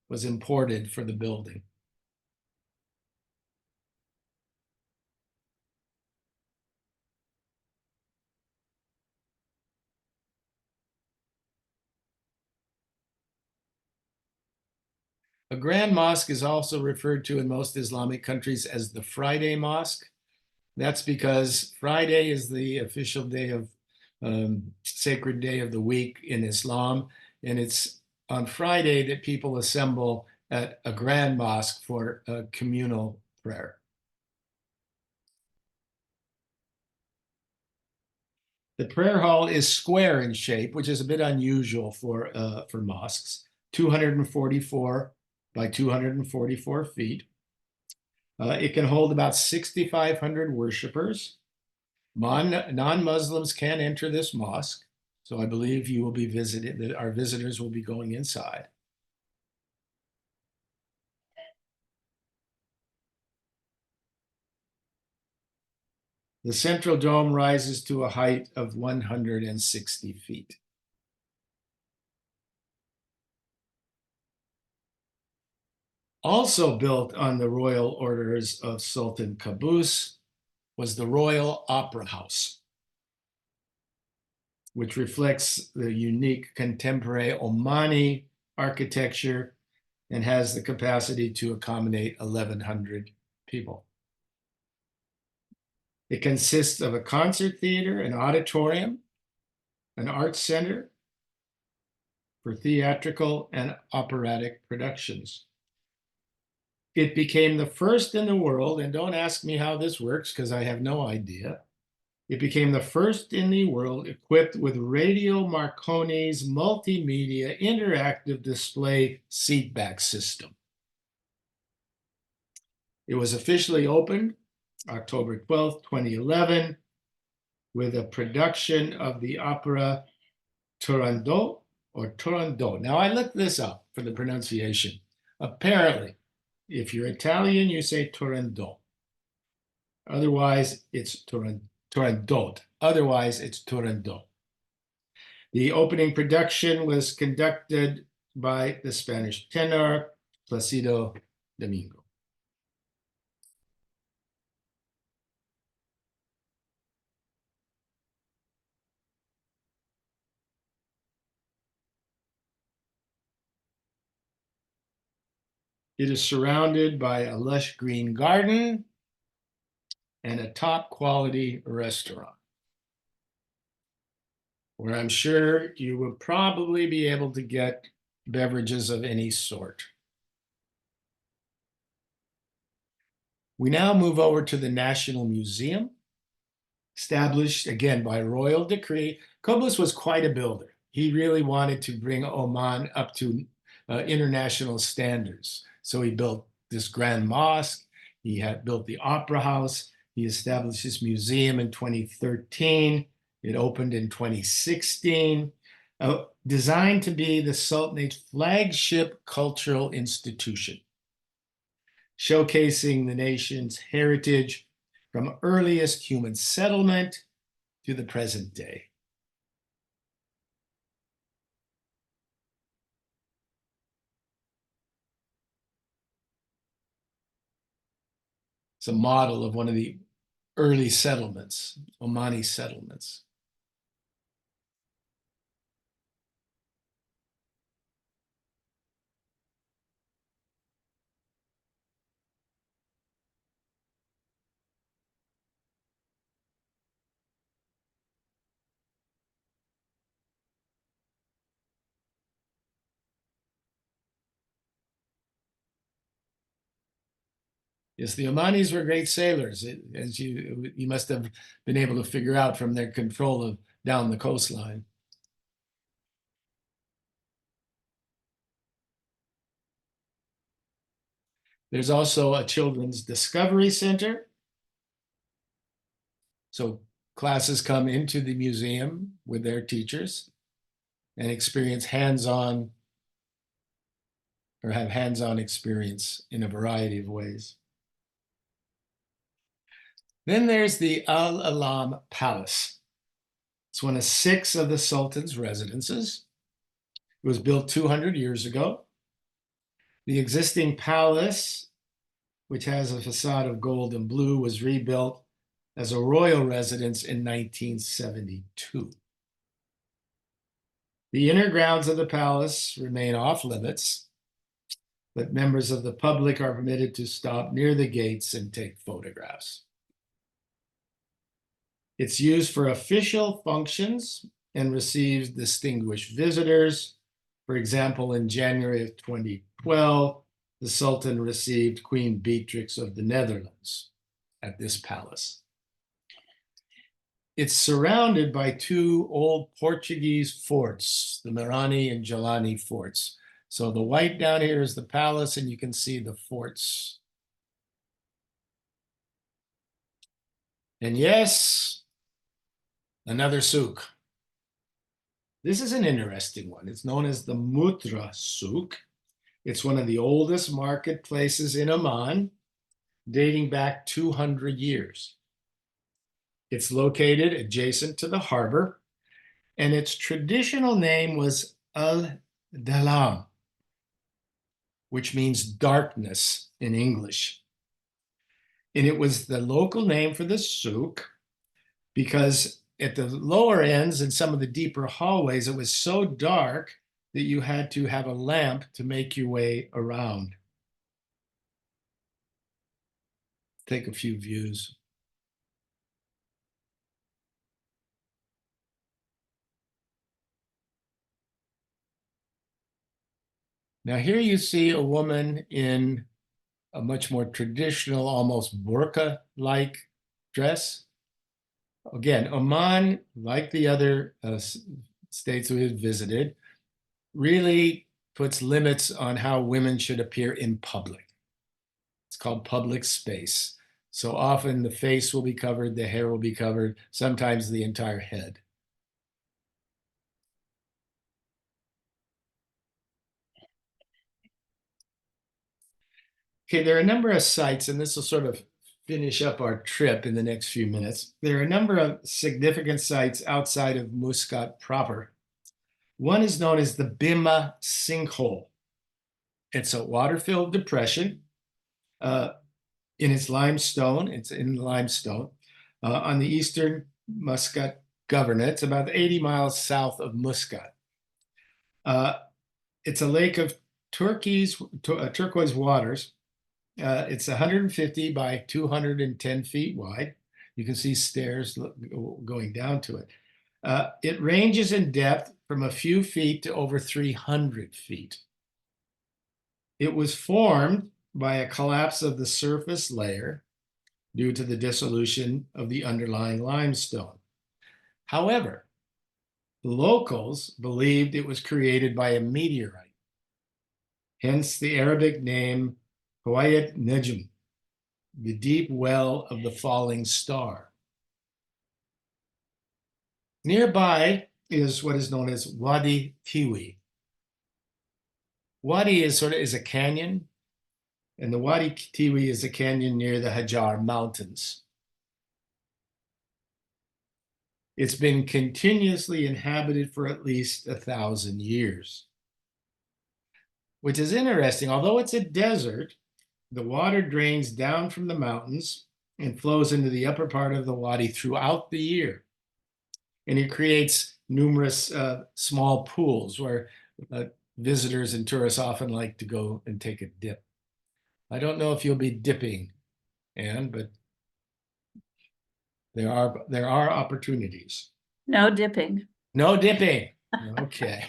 was imported for the building. A grand mosque is also referred to in most Islamic countries as the Friday Mosque. That's because Friday is the official day of sacred day of the week in Islam, and it's on Friday that people assemble at a grand mosque for a communal prayer. The prayer hall is square in shape, which is a bit unusual for mosques, 244 by 244 feet. It can hold about 6,500 worshipers. Non-Muslims can enter this mosque, so I believe you will be visited, our visitors will be going inside. The central dome rises to a height of 160 feet. Also built on the royal orders of Sultan Qaboos was the Royal Opera House, which reflects the unique contemporary Omani architecture and has the capacity to accommodate 1,100 people. It consists of a concert theater, an auditorium, an arts center for theatrical and operatic productions. It became the first in the world, and don't ask me how this works because I have no idea. It became the first in the world equipped with Radio Marconi's multimedia interactive display seatback system. It was officially opened October 12th, 2011, with a production of the opera Turandot or Turandot. Now, I looked this up for the pronunciation. Apparently, if you're Italian, you say Turandot. Otherwise, it's Turandot. Otherwise, it's Turandot. The opening production was conducted by the Spanish tenor Placido Domingo. It is surrounded by a lush green garden and a top quality restaurant, where I'm sure you will probably be able to get beverages of any sort. We now move over to the National Museum, established again by royal decree. Qaboos was quite a builder. He really wanted to bring Oman up to international standards. So he built this grand mosque. He had built the opera house. He established this museum in 2013. It opened in 2016, designed to be the Sultanate's flagship cultural institution, showcasing the nation's heritage from earliest human settlement to the present day. It's a model of one of the early settlements, Omani settlements. Yes, the Omanis were great sailors, as you must have been able to figure out from their control of down the coastline. There's also a children's discovery center. So classes come into the museum with their teachers and experience hands-on or have hands-on experience in a variety of ways. Then there's the Al Alam Palace. It's one of 6 of the Sultan's residences. It was built 200 years ago. The existing palace, which has a facade of gold and blue, was rebuilt as a royal residence in 1972. The inner grounds of the palace remain off limits, but members of the public are permitted to stop near the gates and take photographs. It's used for official functions and receives distinguished visitors. For example, in January of 2012, the Sultan received Queen Beatrix of the Netherlands at this palace. It's surrounded by 2 old Portuguese forts, the Mirani and Jalani forts. So the white down here is the palace, and you can see the forts. And yes, another souk. This is an interesting one. It's known as the Mutra Souk. It's one of the oldest marketplaces in Oman, dating back 200 years. It's located adjacent to the harbor, and its traditional name was Al-Dalam, which means darkness in English. And it was the local name for the souk because at the lower ends and some of the deeper hallways, it was so dark that you had to have a lamp to make your way around. Take a few views. Now here you see a woman in a much more traditional, almost burqa-like dress. Again, Oman, like the other states we have visited, really puts limits on how women should appear in public. It's called public space. So often the face will be covered, the hair will be covered, sometimes the entire head. Okay, there are a number of sites, and this will sort of finish up our trip in the next few minutes. There are a number of significant sites outside of Muscat proper. One is known as the Bima Sinkhole. It's a water-filled depression in its limestone. It's in limestone on the eastern Muscat Governorate. It's about 80 miles south of Muscat. It's a lake of turquoise waters. It's 150 by 210 feet wide. You can see stairs going down to it. It ranges in depth from a few feet to over 300 feet. It was formed by a collapse of the surface layer due to the dissolution of the underlying limestone. However, the locals believed it was created by a meteorite, hence the Arabic name Hawayat Najm, the deep well of the falling star. Nearby is what is known as Wadi Tiwi. Wadi is a canyon, and the Wadi Tiwi is a canyon near the Hajar Mountains. It's been continuously inhabited for at least 1,000 years, which is interesting. Although it's a desert, the water drains down from the mountains and flows into the upper part of the wadi throughout the year. And it creates numerous small pools where visitors and tourists often like to go and take a dip. I don't know if you'll be dipping, Anne, but there are opportunities. No dipping. No dipping. Okay.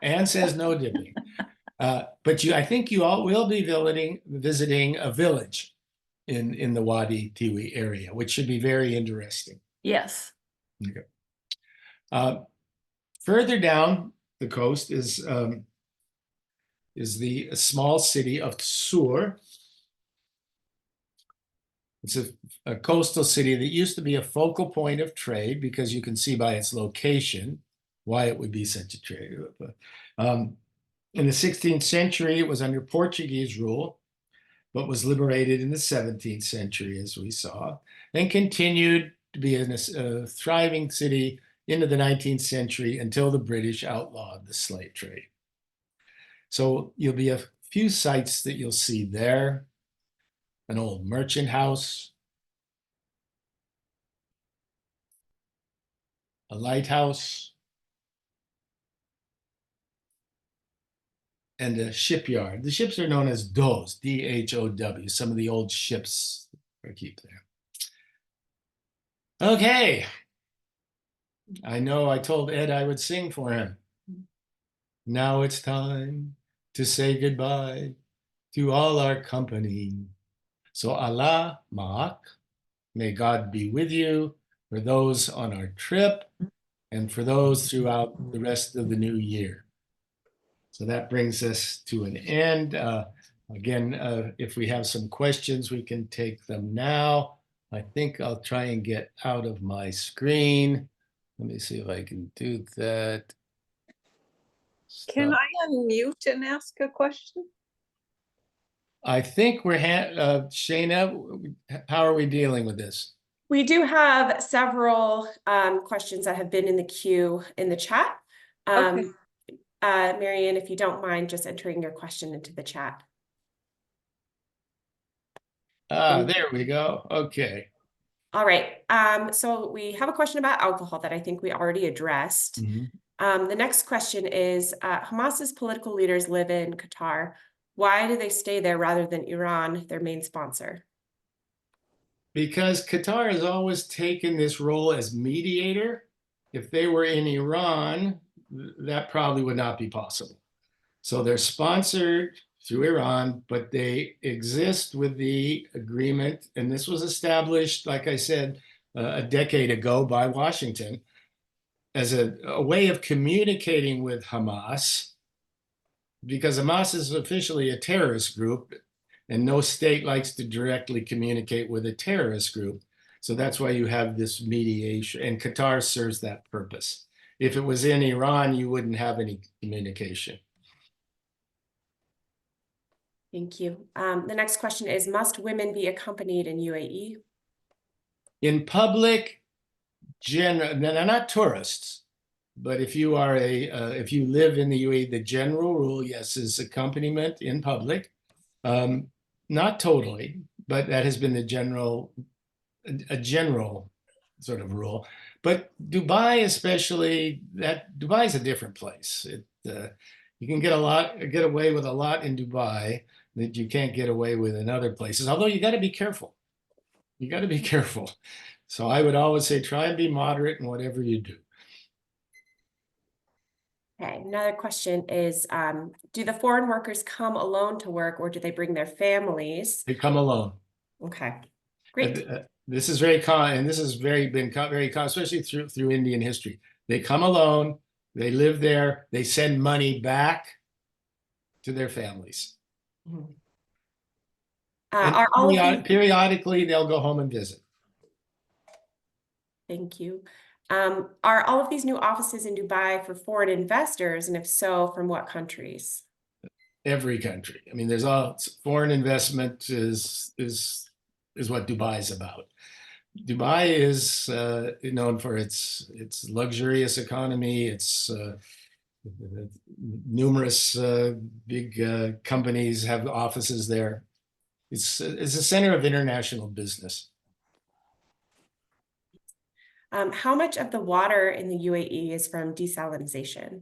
Anne says no dipping. But I think you all will be visiting a village in the Wadi Tiwi area, which should be very interesting. Yes. Okay. Further down the coast is the small city of Sur. It's a coastal city that used to be a focal point of trade because you can see by its location why it would be such a trade. In the 16th century, it was under Portuguese rule, but was liberated in the 17th century, as we saw, and continued to be a thriving city into the 19th century until the British outlawed the slave trade. So you'll be a few sites that you'll see there. An old merchant house, a lighthouse, and a shipyard. The ships are known as DOWs, D-H-O-W, some of the old ships are keep there. Okay. I know I told Ed I would sing for him. Now it's time to say goodbye to all our company. So Allah Ma'ak, may God be with you for those on our trip and for those throughout the rest of the new year. So that brings us to an end. Again, if we have some questions, we can take them now. I think I'll try and get out of my screen. Let me see if I can do that. Can I unmute and ask a question? I think we're, Shayna, how are we dealing with this? We do have several questions that have been in the queue in the chat. Okay. Marianne, if you don't mind just entering your question into the chat. There we go. Okay. All right. So we have a question about alcohol that I think we already addressed. The next question is, Hamas's political leaders live in Qatar. Why do they stay there rather than Iran, their main sponsor? Because Qatar has always taken this role as mediator. If they were in Iran, that probably would not be possible. So they're sponsored through Iran, but they exist with the agreement. And this was established, like I said, a decade ago by Washington as a way of communicating with Hamas, because Hamas is officially a terrorist group and no state likes to directly communicate with a terrorist group. So that's why you have this mediation, and Qatar serves that purpose. If it was in Iran, you wouldn't have any communication. Thank you. The next question is, must women be accompanied in UAE? In public, they're not tourists, but if you are if you live in the UAE, the general rule, yes, is accompaniment in public. Not totally, but that has been the general sort of rule. But Dubai, especially, Dubai is a different place. You can get away with a lot in Dubai that you can't get away with in other places. Although you got to be careful. You got to be careful. So I would always say try and be moderate in whatever you do. Okay, another question is, do the foreign workers come alone to work or do they bring their families? They come alone. Okay, great. This is very common, and this has been very common, especially through Indian history. They come alone, they live there, they send money back to their families. Mhm. And periodically, they'll go home and visit. Thank you. Are all of these new offices in Dubai for foreign investors? And if so, from what countries? Every country. I mean, there's foreign investment is what Dubai is about. Dubai is known for its luxurious economy, its numerous big companies have offices there. It's a center of international business. How much of the water in the UAE is from desalination?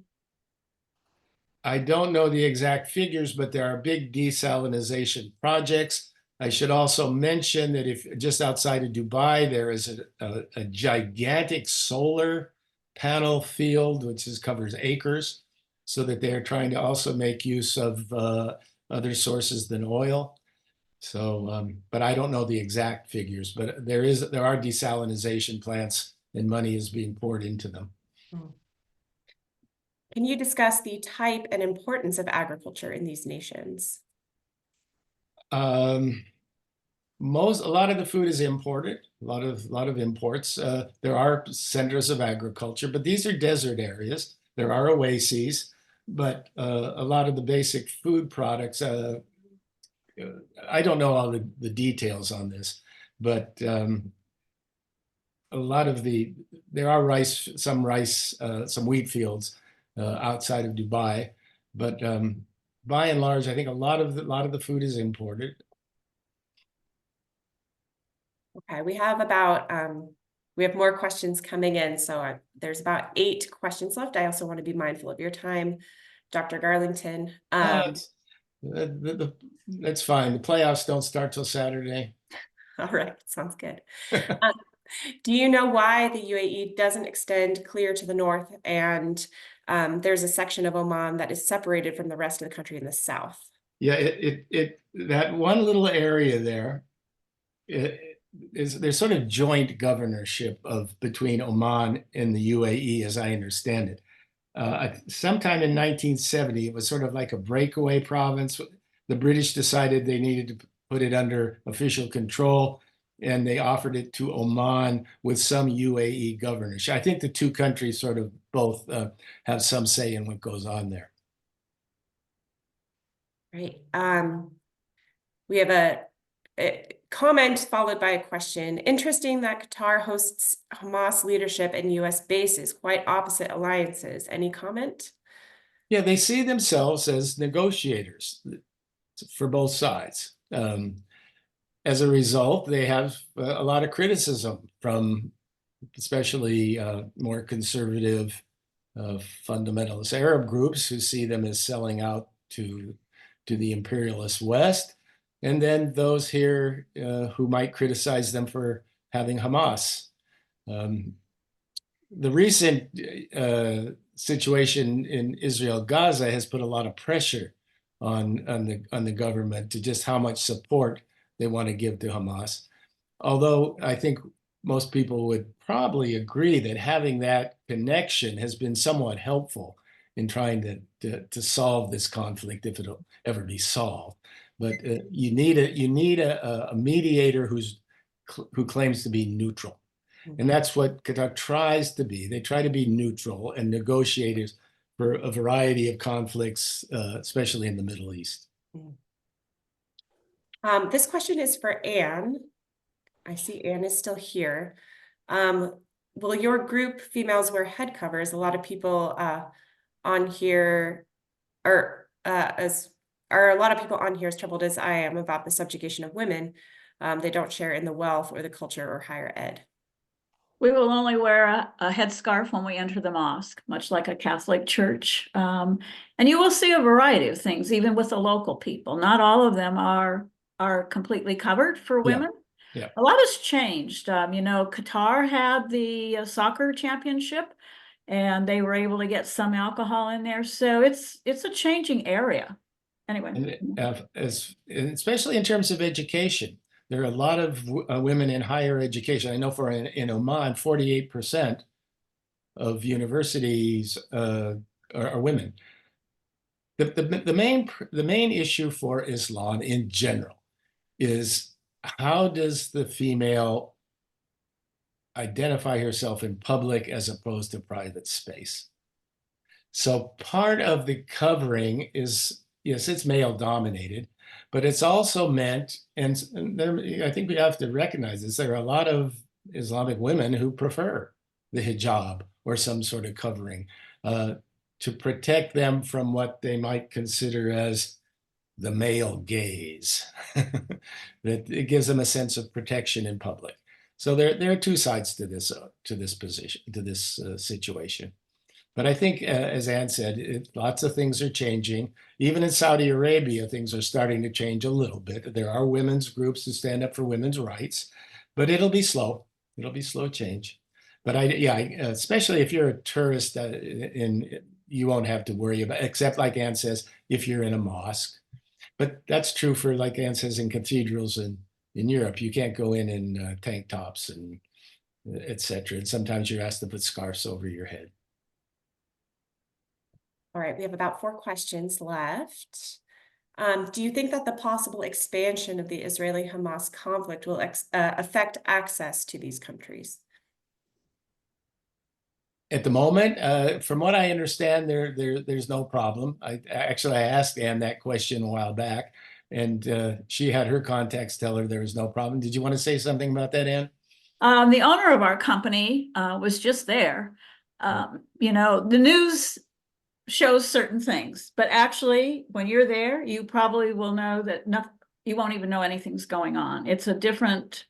I don't know the exact figures, but there are big desalination projects. I should also mention that if just outside of Dubai, there is a gigantic solar panel field, which covers acres, so that they're trying to also make use of other sources than oil. So, but I don't know the exact figures, but there are desalination plants and money is being poured into them. Can you discuss the type and importance of agriculture in these nations? A lot of the food is imported, a lot of imports. There are centers of agriculture, but these are desert areas. There are oases. but a lot of the basic food products, I don't know all the details on this, but a lot of there are some wheat fields outside of Dubai, but by and large, I think a lot of the food is imported. Okay, we have more questions coming in, so there's about 8 questions left. I also want to be mindful of your time, Dr. Garlington. That's fine. The playoffs don't start till Saturday. All right, sounds good. Do you know why the UAE doesn't extend clear to the north, and there's a section of Oman that is separated from the rest of the country in the south? Yeah, that one little area there there's sort of joint governorship between Oman and the UAE, as I understand it. Sometime in 1970, it was sort of like a breakaway province. The British decided they needed to put it under official control, and they offered it to Oman with some UAE governorship. I think the two countries sort of both have some say in what goes on there. Right. We have a comment followed by a question. Interesting that Qatar hosts Hamas leadership and US bases, quite opposite alliances. Any comment? Yeah, they see themselves as negotiators for both sides. As a result, they have a lot of criticism from especially more conservative fundamentalist Arab groups who see them as selling out to the imperialist West, and then those here who might criticize them for having Hamas. The recent situation in Israel-Gaza has put a lot of pressure on the government to just how much support they want to give to Hamas. Although I think most people would probably agree that having that connection has been somewhat helpful in trying to solve this conflict if it'll ever be solved. But you need a mediator who claims to be neutral. And that's what Qatar tries to be. They try to be neutral and negotiators for a variety of conflicts, especially in the Middle East. This question is for Anne. I see Anne is still here. Will your group females wear head covers? A lot of people on here are a lot of people on here as troubled as I am about the subjugation of women. They don't share in the wealth or the culture or higher ed. We will only wear a headscarf when we enter the mosque, much like a Catholic church. And you will see a variety of things, even with the local people. Not all of them are completely covered for women. Yeah. A lot has changed. Qatar had the soccer championship, and they were able to get some alcohol in there. So it's a changing area. Anyway. And especially in terms of education. There are a lot of women in higher education. I know in Oman, 48% of universities are women. The main issue for Islam in general is how does the female identify herself in public as opposed to private space? So part of the covering is, yes, it's male dominated, but it's also meant, and I think we have to recognize this, there are a lot of Islamic women who prefer the hijab or some sort of covering to protect them from what they might consider as the male gaze. That it gives them a sense of protection in public. So there are two sides to this position, to this situation. But I think, as Anne said, lots of things are changing. Even in Saudi Arabia, things are starting to change a little bit. There are women's groups who stand up for women's rights, but it'll be slow. It'll be slow change. But especially if you're a tourist, you won't have to worry about, except like Anne says, if you're in a mosque. But that's true for, like Anne says, in cathedrals in Europe. You can't go in tank tops and et cetera. And sometimes you're asked to put scarves over your head. All right, we have about 4 questions left. Do you think that the possible expansion of the Israeli-Hamas conflict will affect access to these countries? Well, Well, I think that the possible expansion of the Israeli-Hamas conflict will affect access to these countries. access to these countries. At the moment, from what I understand, there's no problem. I asked Ann that question a while back, and she had her contacts tell her there was no problem. Did you want to say something about that, Ann? The owner of our company was just there. You know, the news shows certain things, but actually, when you're there, you probably will know that nothing, you won't even know anything's going on. It's a different,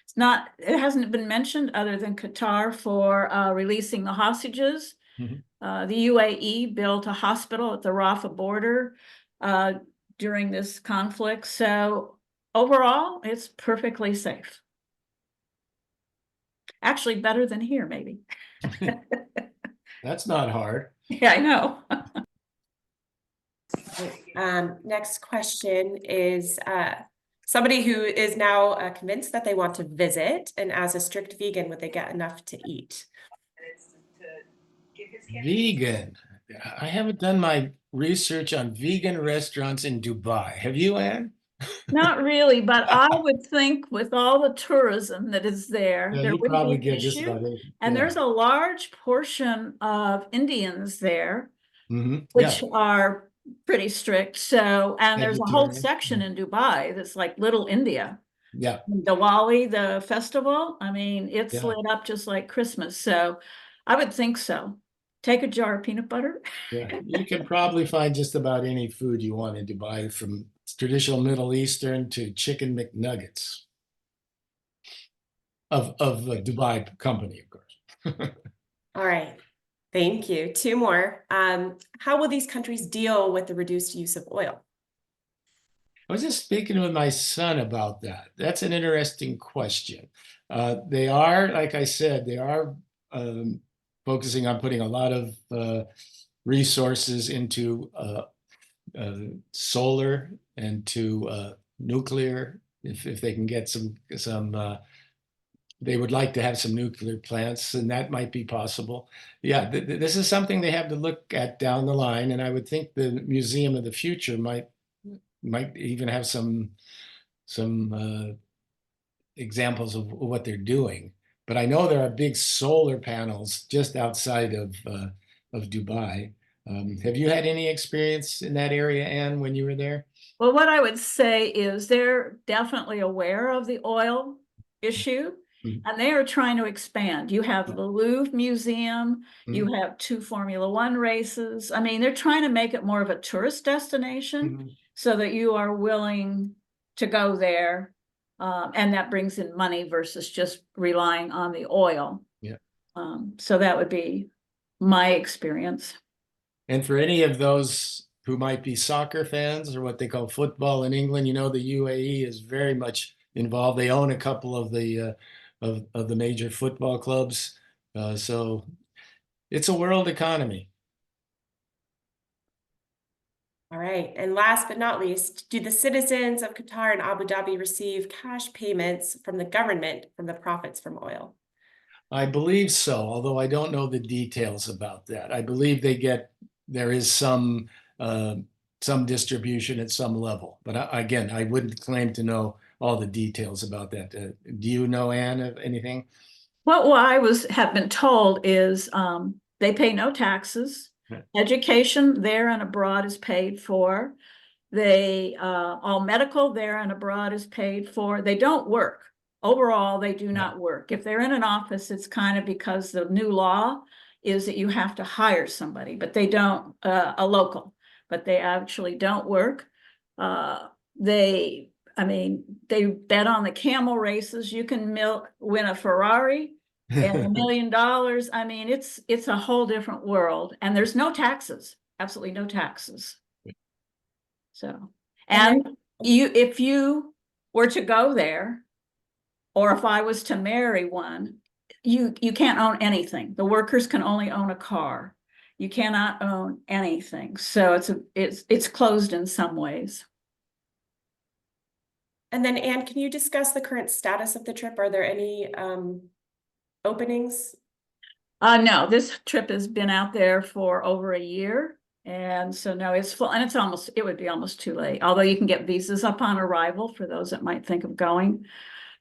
it's not, it hasn't been mentioned other than Qatar for releasing the hostages. Mhm. The UAE built a hospital at the Rafah border during this conflict. So overall, it's perfectly safe. Actually, better than here, maybe. That's not hard. Yeah, I know. Next question is somebody who is now convinced that they want to visit, and as a strict vegan, would they get enough to eat? Vegan. I haven't done my research on vegan restaurants in Dubai. Have you, Ann? Not really, but I would think with all the tourism that is there, Yeah, there you wouldn't be probably an get just issue. about it. And Yeah. there's a large portion of Indians there, Yeah. which are pretty strict. So, and there's a whole Vegetarian. section in Dubai that's like Little India. Yeah. Diwali, the festival, I mean, it's Yeah. lit up just like Christmas. So I would think so. Take a jar of peanut butter. Yeah. You can probably find just about any food you want in Dubai, from traditional Middle Eastern to chicken McNuggets of the Dubai company, of course. All right, thank you. Two more. How will these countries deal with the reduced use of oil? I was just speaking with my son about that. That's an interesting question. They are, like I said, they are focusing on putting a lot of resources into solar and to nuclear. If they can get some, they would like to have some nuclear plants, and that might be possible. Yeah, this is something they have to look at down the line, and I would think the Museum of the Future might even have some examples of what they're doing. But I know there are big solar panels just outside of Dubai. Have you had any experience in that area, Anne, when you were there? Well, what I would say is they're definitely aware of the oil issue, Mhm. and they are trying to expand. You have the Louvre Museum, you Mhm. have 2 Formula 1 races. I mean, they're trying to make it more of a tourist destination Mhm. so that you are willing to go there. And that brings in money versus just relying on the oil. Yeah. So that would be my experience. And for any of those who might be soccer fans, or what they call football in England, you know, the UAE is very much involved. They own a couple of the of the major football clubs, so it's a world economy. All right, and last but not least, do the citizens of Qatar and Abu Dhabi receive cash payments from the government from the profits from oil? I believe so, although I don't know the details about that. I believe there is some distribution at some level, but again, I wouldn't claim to know all the details about that. Do you know, Anne, of anything? What I have been told is they pay no taxes. Right. Education there and abroad is paid for. They all medical there and abroad is paid for. They don't work. Overall, they do not work. If they're in an office, it's kind of because the new law is that you have to hire somebody, but they don't, a local, but they actually don't work. I mean, they bet on the camel races. You can win a Ferrari and $1 million. I mean, it's a whole different world, and there's no taxes, absolutely no taxes. So, and if you were to go there, or if I was to marry one, you can't own anything. The workers can only own a car. You cannot own anything. So it's closed in some ways. And then, Anne, can you discuss the current status of the trip? Are there any openings? No, this trip has been out there for over a year. And so no, it's full, and it would be almost too late. Although you can get visas upon arrival for those that might think of going.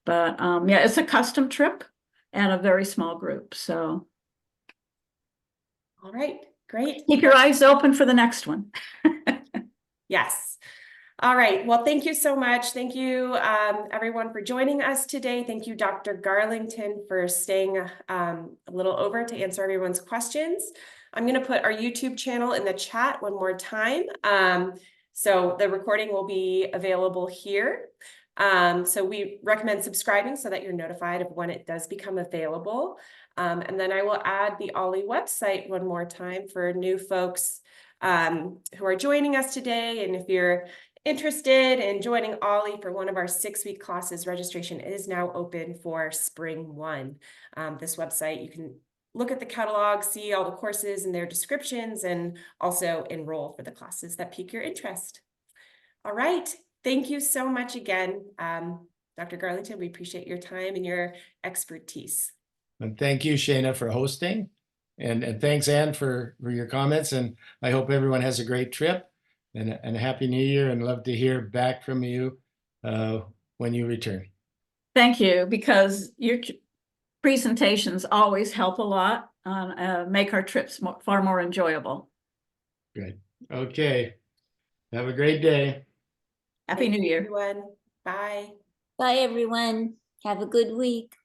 But yeah, it's a custom trip and a very small group. So All right, great. Keep your eyes open for the next one. Yes. All right. Well, thank you so much. Thank you, everyone, for joining us today. Thank you, Dr. Garlington, for staying a little over to answer everyone's questions. I'm going to put our YouTube channel in the chat one more time. So the recording will be available here. So we recommend subscribing so that you're notified of when it does become available. And then I will add the Ollie website one more time for new folks who are joining us today. And if you're interested in joining Ollie for one of our 6-week classes, registration is now open for spring 1. This website, you can look at the catalog, see all the courses and their descriptions, and also enroll for the classes that pique your interest. All right. Thank you so much again, Dr. Garlington. We appreciate your time and your expertise. And thank you, Shayna, for hosting. And thanks, Ann, for your comments. And I hope everyone has a great trip and a happy new year, and love to hear back from you when you return. Thank you, because your presentations always help a lot, make our trips far more enjoyable. Good. Okay. Have a great day. Happy New Year. Everyone. Bye. Bye, everyone. Have a good week.